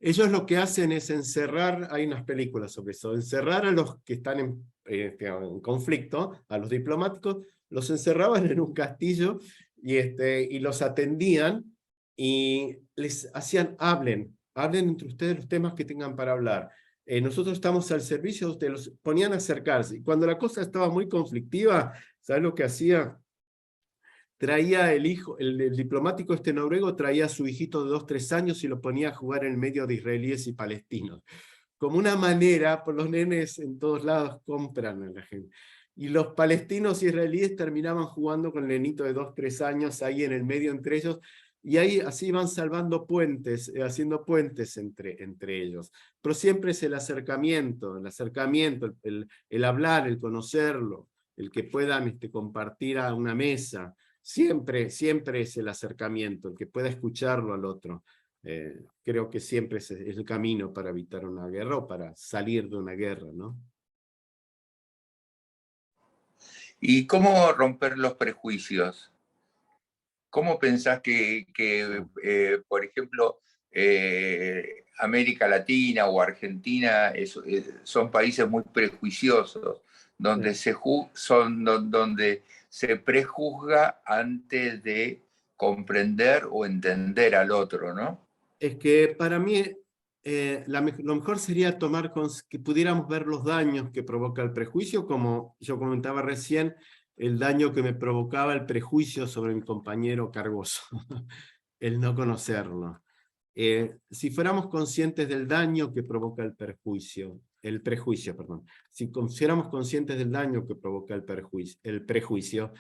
Speaker 2: Ellos lo que hacen es encerrar, hay unas películas sobre eso, encerrar a los que están en conflicto, a los diplomáticos, los encerraban en un castillo y los atendían y les hacían, hablen entre ustedes los temas que tengan para hablar. Nosotros estamos al servicio de ustedes, los ponían a acercarse. Y cuando la cosa estaba muy conflictiva, ¿sabes lo que hacía? Traía el diplomático noruego traía a su hijito de 2-3 años y lo ponía a jugar en medio de israelíes y palestinos. Como una manera, por los nenes en todos lados compran a la gente. Y los palestinos y israelíes terminaban jugando con el nenito de 2-3 años ahí en el medio entre ellos, y ahí así van salvando puentes, haciendo puentes entre ellos. Pero siempre es el acercamiento, el hablar, el conocerlo, el que puedan compartir a una mesa. siempre, siempre es el acercamiento, el que pueda escucharlo al otro. Creo que siempre es el camino para evitar una guerra o para salir de una guerra, ¿no?
Speaker 3: ¿Y cómo romper los prejuicios? ¿Cómo pensás que por ejemplo, América Latina o Argentina son países muy prejuiciosos, donde, donde se prejuzga antes de comprender o entender al otro, ¿no?
Speaker 2: Es que para mí lo mejor sería que pudiéramos ver los daños que provoca el prejuicio, como yo comentaba recién, el daño que me provocaba el prejuicio sobre mi compañero Cargoso, el no conocerlo. Si fuéramos conscientes del daño que provoca el prejuicio, si fuéramos conscientes del daño que provoca el prejuicio,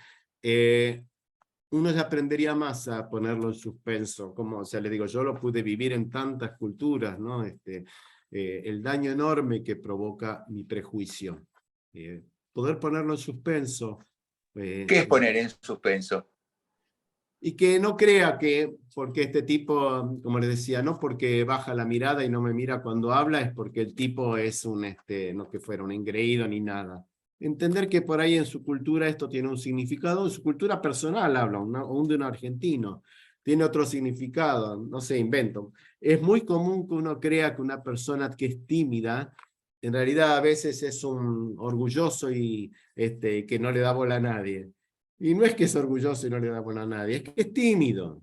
Speaker 2: uno ya aprendería más a ponerlo en suspenso, como, o sea, le digo, yo lo pude vivir en tantas culturas, ¿no? El daño enorme que provoca mi prejuicio. Poder ponerlo en suspenso.
Speaker 3: ¿Qué es poner en suspenso?
Speaker 2: Y que no crea que, porque este tipo, como le decía, no porque baja la mirada y no me mira cuando habla, es porque el tipo es no que fuera un engreído ni nada. Entender que por ahí en su cultura esto tiene un significado, en su cultura personal habla, aún de un argentino, tiene otro significado, no sé, invento. Es muy común que uno crea que una persona que es tímida, en realidad a veces es un orgulloso y que no le da bola a nadie. Y no es que es orgulloso y no le da bola a nadie, es que es tímido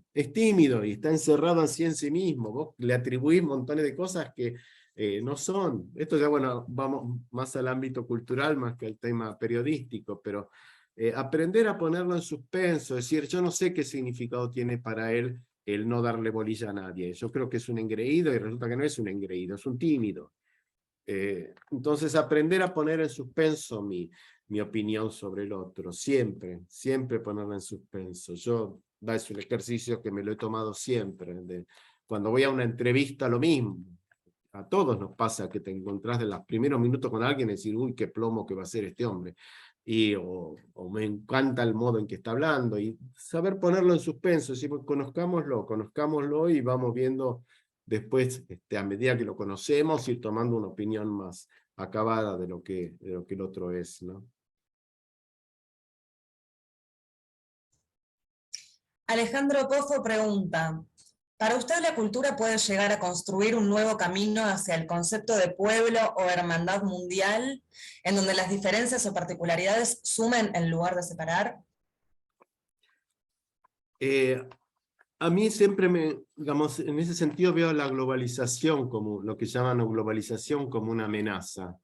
Speaker 2: y está encerrado así en sí mismo. Vos le atribuís montones de cosas que no son. Esto ya, bueno, vamos más al ámbito cultural más que al tema periodístico, pero aprender a ponerlo en suspenso, decir, yo no sé qué significado tiene para él el no darle bolilla a nadie. Yo creo que es un engreído y resulta que no es un engreído, es un tímido. Entonces aprender a poner en suspenso mi opinión sobre el otro, siempre, siempre ponerla en suspenso. Es un ejercicio que me lo he tomado siempre. Cuando voy a una entrevista, lo mismo. A todos nos pasa que te encontrás de los primeros minutos con alguien y decir, uy, qué plomo que va a ser este hombre. O me encanta el modo en que está hablando. Y saber ponerlo en suspenso, decir, pues, conozcámoslo y vamos viendo después, a medida que lo conocemos, ir tomando una opinión más acabada de lo que el otro es, ¿no?
Speaker 9: Alejandro Pozo pregunta, ¿para usted la cultura puede llegar a construir un nuevo camino hacia el concepto de pueblo o hermandad mundial, en donde las diferencias o particularidades sumen en lugar de separar?
Speaker 2: A mí siempre digamos, en ese sentido veo la globalización como lo que llaman globalización como una amenaza.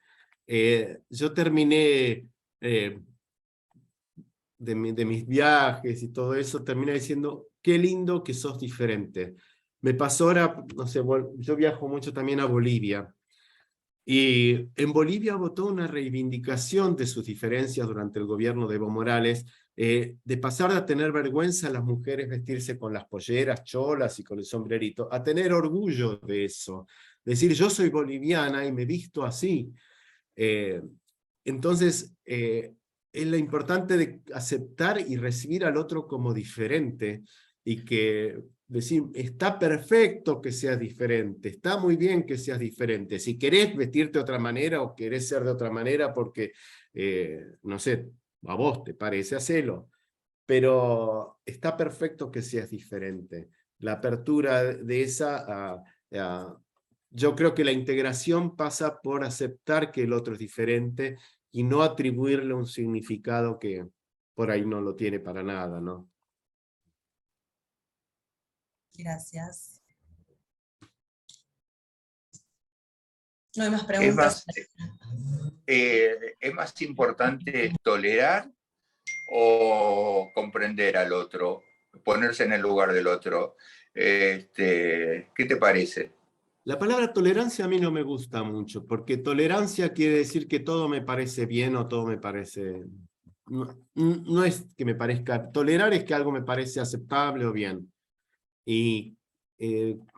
Speaker 2: Yo terminé de mis viajes y todo eso, terminé diciendo, qué lindo que sos diferente. Me pasó ahora, no sé, yo viajo mucho también a Bolivia, y en Bolivia hubo toda una reivindicación de sus diferencias durante el gobierno de Evo Morales, de pasar a tener vergüenza a las mujeres vestirse con las polleras, cholas y con el sombrerito, a tener orgullo de eso. Decir, yo soy boliviana y me visto así. Entonces, es lo importante de aceptar y recibir al otro como diferente, y que decir, está perfecto que seas diferente, está muy bien que seas diferente. Si querés vestirte de otra manera o querés ser de otra manera porque, no sé, a vos te parece, hacelo. Pero está perfecto que seas diferente. La apertura de esa, yo creo que la integración pasa por aceptar que el otro es diferente y no atribuirle un significado que por ahí no lo tiene para nada, ¿no?
Speaker 9: Gracias. No hay más preguntas.
Speaker 3: ¿Es más importante tolerar o comprender al otro, ponerse en el lugar del otro? ¿Qué te parece?
Speaker 2: La palabra tolerancia a mí no me gusta mucho, porque tolerancia quiere decir que todo me parece bien o todo me parece... No es que me parezca... Tolerar es que algo me parece aceptable o bien. Y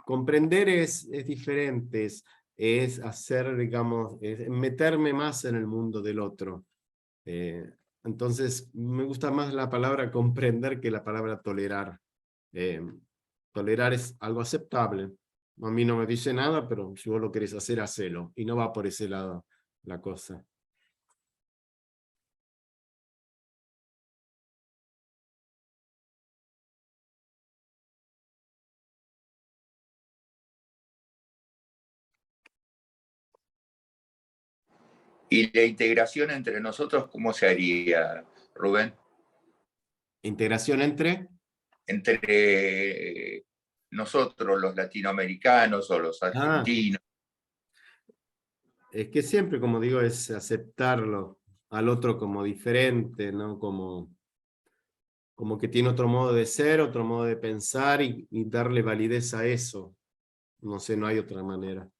Speaker 2: comprender es diferente, es hacer, digamos, es meterme más en el mundo del otro. Entonces, me gusta más la palabra comprender que la palabra tolerar. Tolerar es algo aceptable. A mí no me dice nada, pero si vos lo querés hacer, hacelo. Y no va por ese lado la cosa.
Speaker 3: ¿Y la integración entre nosotros cómo se haría, Rubén?
Speaker 2: ¿Integración entre?
Speaker 3: Entre nosotros, los latinoamericanos o los argentinos.
Speaker 2: Es que siempre, como digo, es aceptarlo al otro como diferente, ¿no? Como que tiene otro modo de ser, otro modo de pensar y darle validez a eso. No sé, no hay otra manera.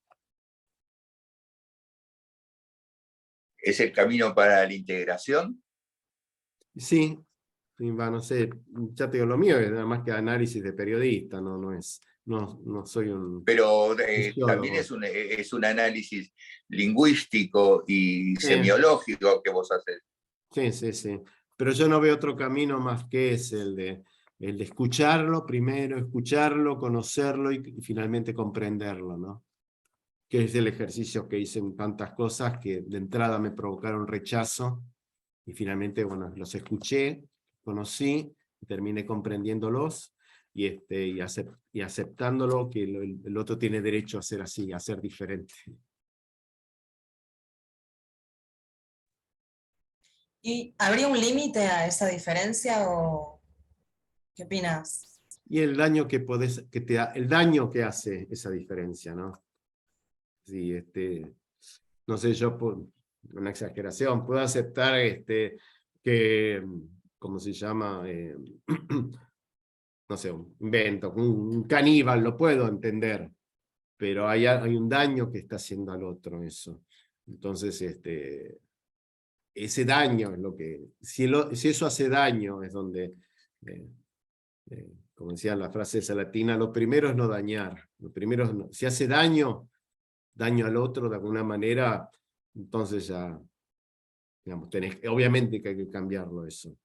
Speaker 3: ¿Es el camino para la integración?
Speaker 2: Sí, no sé, ya te digo, lo mío es nada más que análisis de periodista, no soy un...
Speaker 3: Pero también es un análisis lingüístico y semiológico que vos haces.
Speaker 2: Sí. Pero yo no veo otro camino más que ese, el de escucharlo primero, escucharlo, conocerlo y finalmente comprenderlo, ¿no? Que es el ejercicio que hice en tantas cosas que de entrada me provocaron rechazo y finalmente, bueno, los escuché, conocí, terminé comprendiéndolos y aceptándolo que el otro tiene derecho a ser así, a ser diferente.
Speaker 9: ¿Y habría un límite a esa diferencia o qué opinas?
Speaker 2: Y el daño el daño que hace esa diferencia, ¿no? Sí, no sé, yo por una exageración, puedo aceptar que, ¿cómo se llama? No sé, un invento, un caníbal, lo puedo entender, pero hay un daño que está haciendo al otro eso. Entonces, ese daño es lo que, si eso hace daño es donde, como decía la frase esa latina, lo primero es no dañar, lo primero es si hace daño al otro de alguna manera, entonces ya, digamos, obviamente que hay que cambiarlo eso.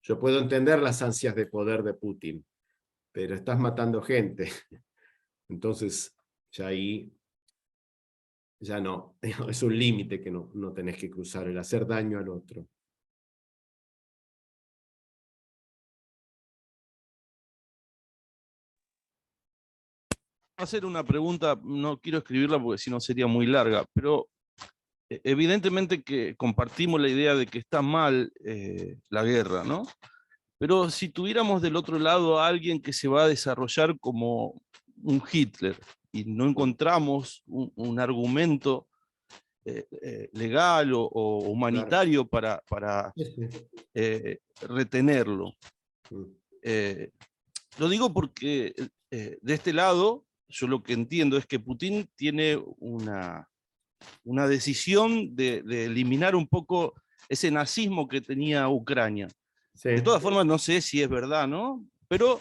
Speaker 2: Yo puedo entender las ansias de poder de Putin, pero estás matando gente. Entonces, ya ahí, ya no, es un límite que no tenés que cruzar, el hacer daño al otro.
Speaker 10: Hacer una pregunta, no quiero escribirla porque si no sería muy larga, pero evidentemente que compartimos la idea de que está mal la guerra, ¿no? Pero si tuviéramos del otro lado a alguien que se va a desarrollar como un Hitler y no encontramos un argumento legal o humanitario para retenerlo. Lo digo porque de este lado, yo lo que entiendo es que Putin tiene una decisión de eliminar un poco ese nazismo que tenía Ucrania. Sí. De todas formas, no sé si es verdad, ¿no? Pero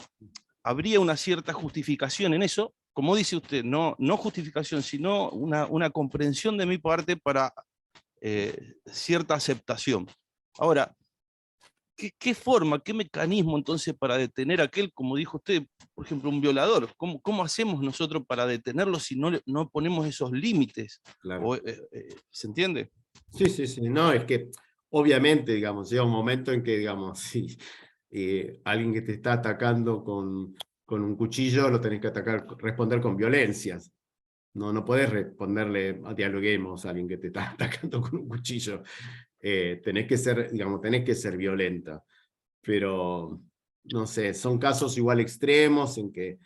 Speaker 10: habría una cierta justificación en eso, como dice usted, no justificación, sino una comprensión de mi parte para cierta aceptación. Ahora, ¿qué forma, qué mecanismo entonces para detener a aquel, como dijo usted, por ejemplo, un violador? ¿Cómo hacemos nosotros para detenerlo si no ponemos esos límites? Claro. ¿Se entiende?
Speaker 2: Sí, no, es que obviamente, digamos, llega un momento en que, digamos, si alguien que te está atacando con un cuchillo, lo tenés que responder con violencias. No podés responderle, dialoguemos a alguien que te está atacando con un cuchillo. Tenés que ser violenta. Pero, no sé, son casos igual extremos en que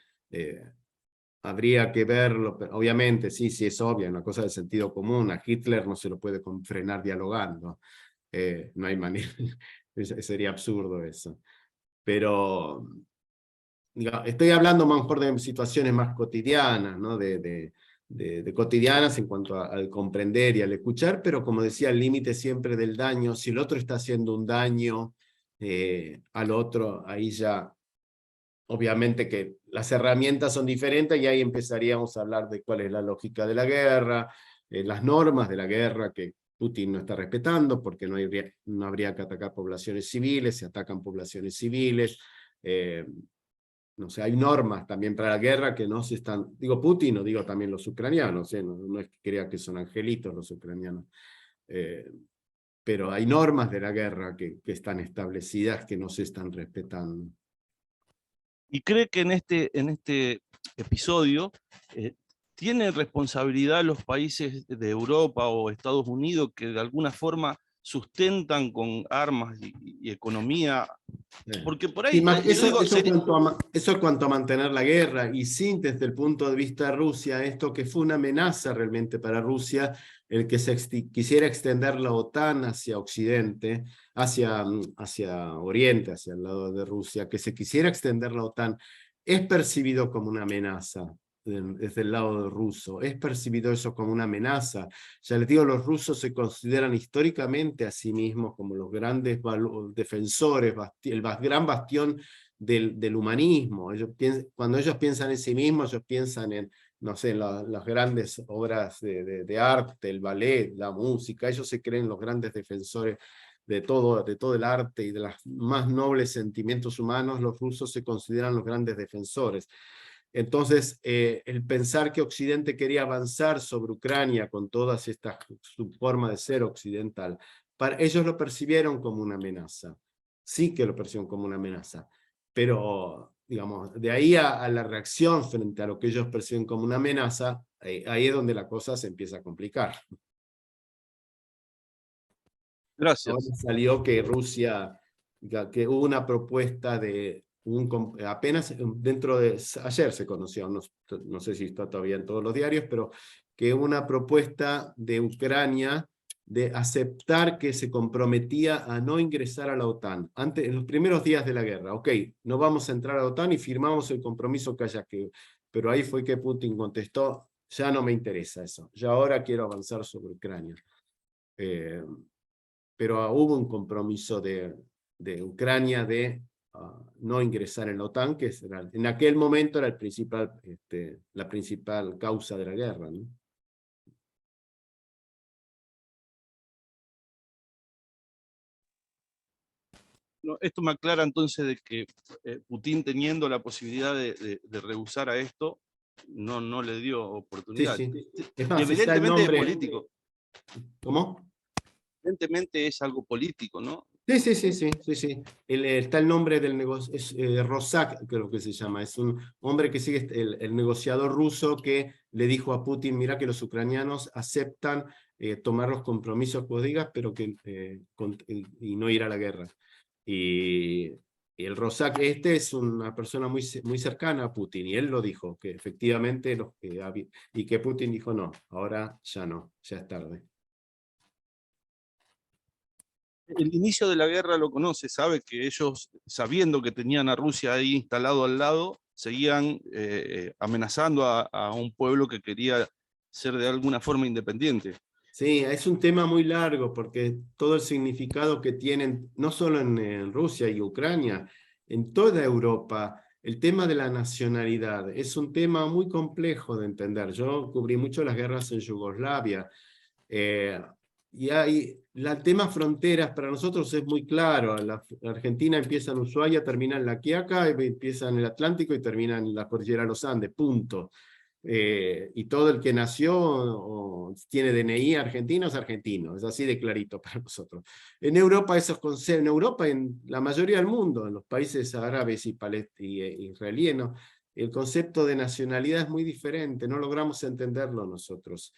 Speaker 2: habría que verlo, pero obviamente, sí, es obvio, una cosa de sentido común. A Hitler no se lo puede frenar dialogando. No hay manera, sería absurdo eso. Pero, digamos, estoy hablando mejor de situaciones más cotidianas, ¿no? de cotidianas en cuanto al comprender y al escuchar, pero como decía, el límite siempre del daño. Si el otro está haciendo un daño al otro, ahí ya, obviamente que las herramientas son diferentes y ahí empezaríamos a hablar de cuál es la lógica de la guerra, las normas de la guerra, que Putin no está respetando, porque no habría que atacar poblaciones civiles, se atacan poblaciones civiles. No sé, hay normas también para la guerra que no se están, digo Putin, no digo también los ucranianos, no es que crea que son angelitos los ucranianos, pero hay normas de la guerra que están establecidas que no se están respetando.
Speaker 10: ¿Y cree que en este episodio tienen responsabilidad los países de Europa o Estados Unidos que de alguna forma sustentan con armas y economía? Porque por ahí...
Speaker 2: Eso cuanto a mantener la guerra, y sí, desde el punto de vista de Rusia, esto que fue una amenaza realmente para Rusia, el que se quisiera extender la OTAN hacia Occidente, hacia Oriente, hacia el lado de Rusia, que se quisiera extender la OTAN, es percibido como una amenaza desde el lado ruso, es percibido eso como una amenaza. Ya les digo, los rusos se consideran históricamente a sí mismos como los grandes defensores, el gran bastión del humanismo. Cuando ellos piensan en sí mismos, ellos piensan en, no sé, las grandes obras de arte, el ballet, la música. Ellos se creen los grandes defensores de todo el arte y de los más nobles sentimientos humanos. Los rusos se consideran los grandes defensores. Entonces, el pensar que Occidente quería avanzar sobre Ucrania con todas estas, su forma de ser occidental, ellos lo percibieron como una amenaza. Sí que lo percibieron como una amenaza. Pero, digamos, de ahí a la reacción frente a lo que ellos perciben como una amenaza, ahí es donde la cosa se empieza a complicar.
Speaker 10: Gracias.
Speaker 2: Ahora salió que Rusia, que hubo una propuesta de apenas ayer se conoció, no sé si está todavía en todos los diarios, pero que una propuesta de Ucrania de aceptar que se comprometía a no ingresar a la OTAN, en los primeros días de la guerra. Ok, no vamos a entrar a la OTAN y firmamos el compromiso que haya que... Pero ahí fue que Putin contestó, ya no me interesa eso, ya ahora quiero avanzar sobre Ucrania. Pero hubo un compromiso de Ucrania de no ingresar en la OTAN, que en aquel momento era la principal causa de la guerra, ¿no?
Speaker 10: No, esto me aclara entonces de que Putin, teniendo la posibilidad de rehusar a esto, no le dio oportunidad.
Speaker 2: Sí, sí. Es más,
Speaker 10: evidentemente es político.
Speaker 2: ¿Cómo?
Speaker 10: Evidentemente es algo político, ¿no?
Speaker 2: Sí. Está el nombre del negocio, es Rosak, creo que se llama, es un hombre que sigue, el negociador ruso que le dijo a Putin, mira que los ucranianos aceptan tomar los compromisos que vos digas, pero y no ir a la guerra. Y el Rosak es una persona muy cercana a Putin, y él lo dijo, que efectivamente, y que Putin dijo no, ahora ya no, ya es tarde.
Speaker 10: El inicio de la guerra lo conoce, sabe que ellos, sabiendo que tenían a Rusia ahí instalado al lado, seguían amenazando a un pueblo que quería ser de alguna forma independiente.
Speaker 2: Sí, es un tema muy largo, porque todo el significado que tienen, no solo en Rusia y Ucrania, en toda Europa, el tema de la nacionalidad es un tema muy complejo de entender. Yo cubrí mucho las guerras en Yugoslavia, y el tema fronteras para nosotros es muy claro. La Argentina empieza en Ushuaia, termina en La Quiaca, empieza en el Atlántico y termina en la cordillera de los Andes, punto. Y todo el que nació o tiene DNI argentino es argentino, es así de clarito para nosotros. En Europa esos conceptos, en Europa, en la mayoría del mundo, en los países árabes y israelíes, el concepto de nacionalidad es muy diferente, no logramos entenderlo nosotros.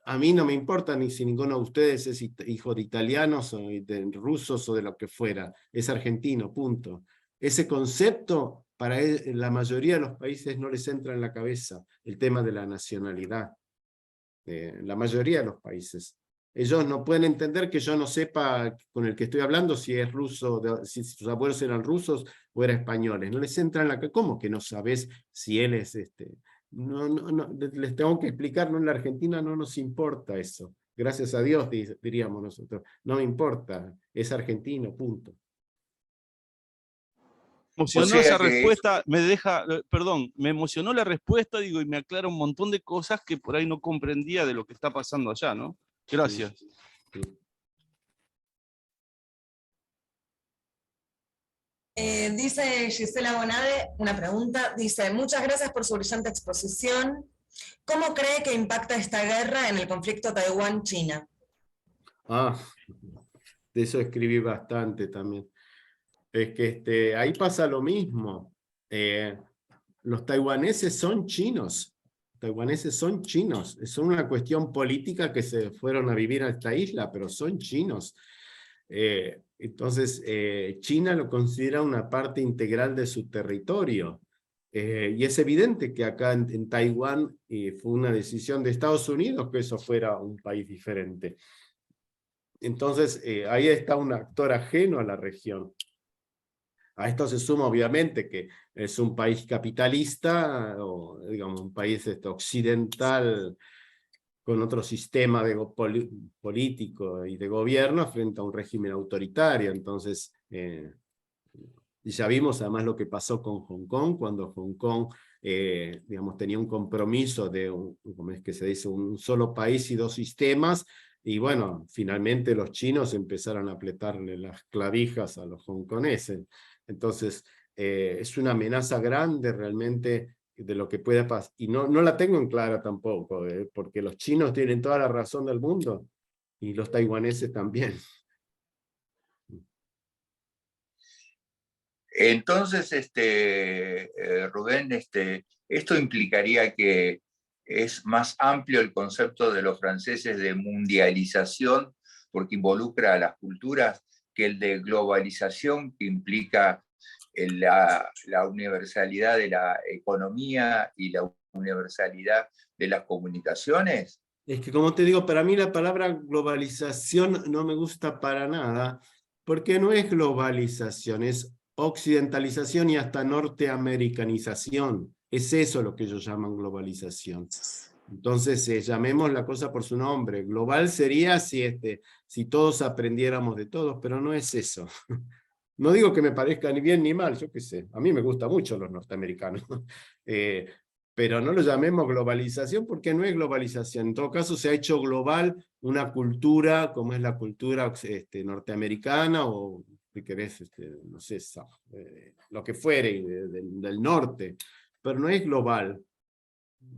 Speaker 2: A mí no me importa ni si ninguno de ustedes es hijo de italianos o de rusos o de lo que fuera, es argentino, punto. Ese concepto para la mayoría de los países no les entra en la cabeza, el tema de la nacionalidad. La mayoría de los países. Ellos no pueden entender que yo no sepa con el que estoy hablando si es ruso, si sus abuelos eran rusos o eran españoles. No les entra en la cabeza. ¿Cómo que no sabes si él es No, les tengo que explicar, no, en la Argentina no nos importa eso. Gracias a Dios, diríamos nosotros. No me importa, es argentino, punto.
Speaker 10: Emocionó esa respuesta, me emocionó la respuesta, digo, y me aclara un montón de cosas que por ahí no comprendía de lo que está pasando allá, ¿no? Gracias.
Speaker 9: Dice Gisela Bonade una pregunta, dice, muchas gracias por su brillante exposición. ¿Cómo cree que impacta esta guerra en el conflicto Taiwán-China?
Speaker 2: De eso escribí bastante también. Es que ahí pasa lo mismo. Los taiwaneses son chinos. Taiwaneses son chinos. Es una cuestión política que se fueron a vivir a esta isla, pero son chinos. Entonces, China lo considera una parte integral de su territorio. Y es evidente que acá en Taiwán fue una decisión de Estados Unidos que eso fuera un país diferente. Entonces, ahí está un actor ajeno a la región. A esto se suma, obviamente, que es un país capitalista, o digamos, un país occidental, con otro sistema político y de gobierno frente a un régimen autoritario. Entonces, ya vimos además lo que pasó con Hong Kong, cuando Hong Kong digamos, tenía un compromiso de, ¿cómo es que se dice?, un solo país y dos sistemas, y bueno, finalmente los chinos empezaron a apretarle las clavijas a los hongkoneses. Entonces, es una amenaza grande realmente de lo que pueda pasar, y no la tengo en clara tampoco, porque los chinos tienen toda la razón del mundo, y los taiwaneses también.
Speaker 3: Entonces, Rubén, esto implicaría que es más amplio el concepto de los franceses de mundialización, porque involucra a las culturas, que el de globalización, que implica la universalidad de la economía y la universalidad de las comunicaciones.
Speaker 2: Es que, como te digo, para mí la palabra globalización no me gusta para nada, porque no es globalización, es occidentalización y hasta norteamericanización. Es eso lo que ellos llaman globalización. Entonces, llamemos la cosa por su nombre. Global sería si todos aprendiéramos de todos, pero no es eso. No digo que me parezca ni bien ni mal, yo qué sé. A mí me gustan mucho los norteamericanos. Pero no lo llamemos globalización porque no es globalización. En todo caso, se ha hecho global una cultura, como es la cultura norteamericana, o si querés, no sé, lo que fuere, del norte. Pero no es global.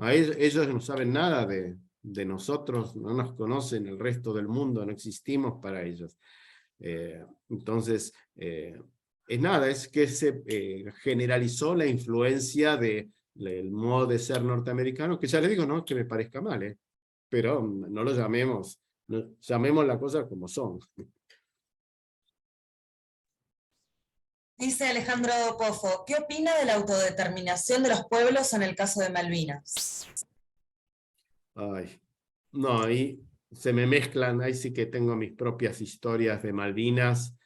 Speaker 2: Ellos no saben nada de nosotros, no nos conocen el resto del mundo, no existimos para ellos. Entonces, es nada, es que se generalizó la influencia del modo de ser norteamericano, que ya les digo, no es que me parezca mal, pero no lo llamemos, llamemos las cosas como son.
Speaker 9: Dice Alejandro Pozo, ¿qué opina de la autodeterminación de los pueblos en el caso de Malvinas?
Speaker 2: Ay, no, ahí se me mezclan, ahí sí que tengo mis propias historias de Malvinas.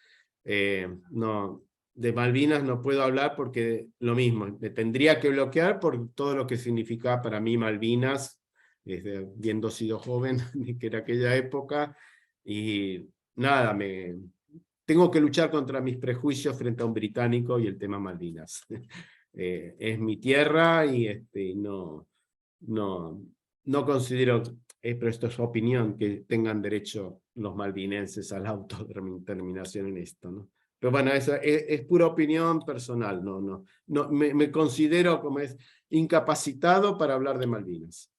Speaker 2: No, de Malvinas no puedo hablar porque lo mismo, me tendría que bloquear por todo lo que significaba para mí Malvinas, habiendo sido joven, que era aquella época, y nada, tengo que luchar contra mis prejuicios frente a un británico y el tema Malvinas. Es mi tierra y no considero, pero esto es opinión, que tengan derecho los malvinenses a la autodeterminación en esto, ¿no? Pero bueno, es pura opinión personal, no, me considero como incapacitado para hablar de Malvinas.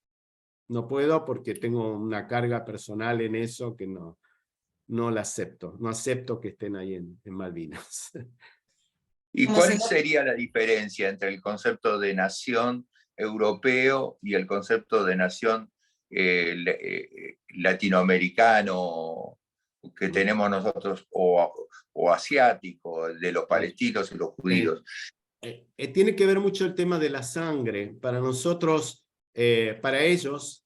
Speaker 2: No puedo porque tengo una carga personal en eso que no la acepto. No acepto que estén ahí en Malvinas.
Speaker 3: ¿Y cuál sería la diferencia entre el concepto de nación europeo y el concepto de nación latinoamericano que tenemos nosotros, o asiático, de los palestinos y los judíos?
Speaker 2: Tiene que ver mucho el tema de la sangre. Para nosotros, para ellos,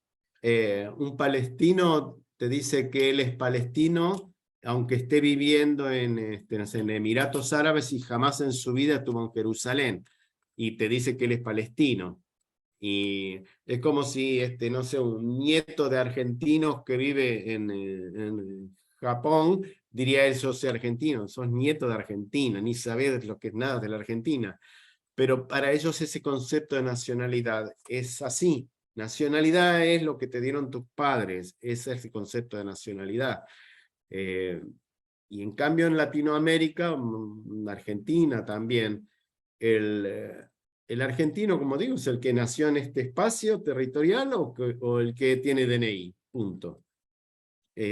Speaker 2: un palestino te dice que él es palestino, aunque esté viviendo en Emiratos Árabes y jamás en su vida estuvo en Jerusalén, y te dice que él es palestino. Y es como si, no sé, un nieto de argentinos que vive en Japón, diría él, yo soy argentino, sos nieto de Argentina, ni sabés lo que es nada de la Argentina. Pero para ellos ese concepto de nacionalidad es así. Nacionalidad es lo que te dieron tus padres, ese es el concepto de nacionalidad. Y en cambio en Latinoamérica, en Argentina también, el argentino, como digo, es el que nació en este espacio territorial o el que tiene DNI, punto.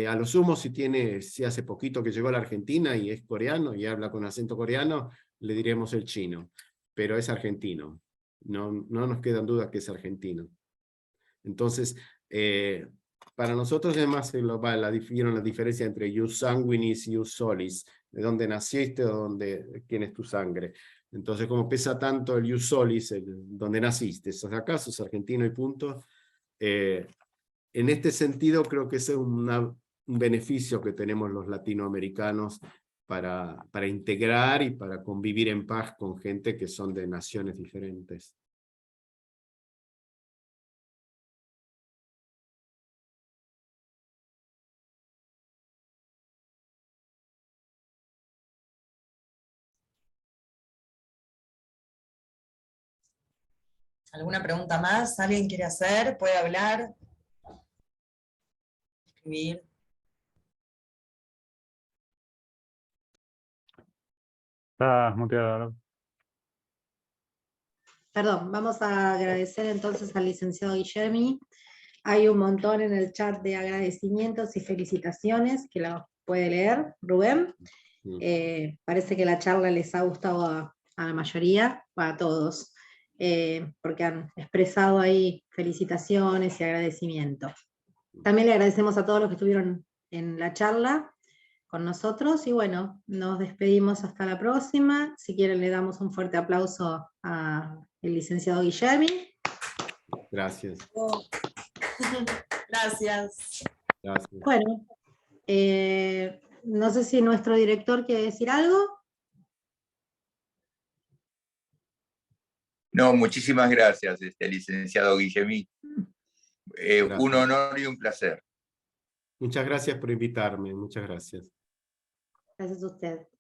Speaker 2: A lo sumo, si hace poquito que llegó a la Argentina y es coreano y habla con acento coreano, le diremos el chino, pero es argentino. No nos quedan dudas que es argentino. Entonces, para nosotros es más global, vieron la diferencia entre ius sanguinis y ius solis, de dónde naciste o quién es tu sangre. Entonces, como pesa tanto el ius solis, donde naciste, sos acá, sos argentino y punto. En este sentido, creo que ese es un beneficio que tenemos los latinoamericanos para integrar y para convivir en paz con gente que son de naciones diferentes.
Speaker 9: ¿Alguna pregunta más? ¿Alguien quiere hacer? ¿Puede hablar? Escribir.
Speaker 11: Está muteado.
Speaker 1: Perdón, vamos a agradecer entonces al licenciado Guillermi. Hay un montón en el chat de agradecimientos y felicitaciones que la puede leer Rubén. Parece que la charla les ha gustado a la mayoría, a todos, porque han expresado ahí felicitaciones y agradecimiento. También le agradecemos a todos los que estuvieron en la charla con nosotros y bueno, nos despedimos hasta la próxima. Si quieren le damos un fuerte aplauso al licenciado Guillermi.
Speaker 2: Gracias.
Speaker 9: Gracias.
Speaker 2: Gracias.
Speaker 1: Bueno, no sé si nuestro director quiere decir algo.
Speaker 3: No, muchísimas gracias, licenciado Guillermi. Un honor y un placer.
Speaker 2: Muchas gracias por invitarme, muchas gracias.
Speaker 1: Gracias a usted.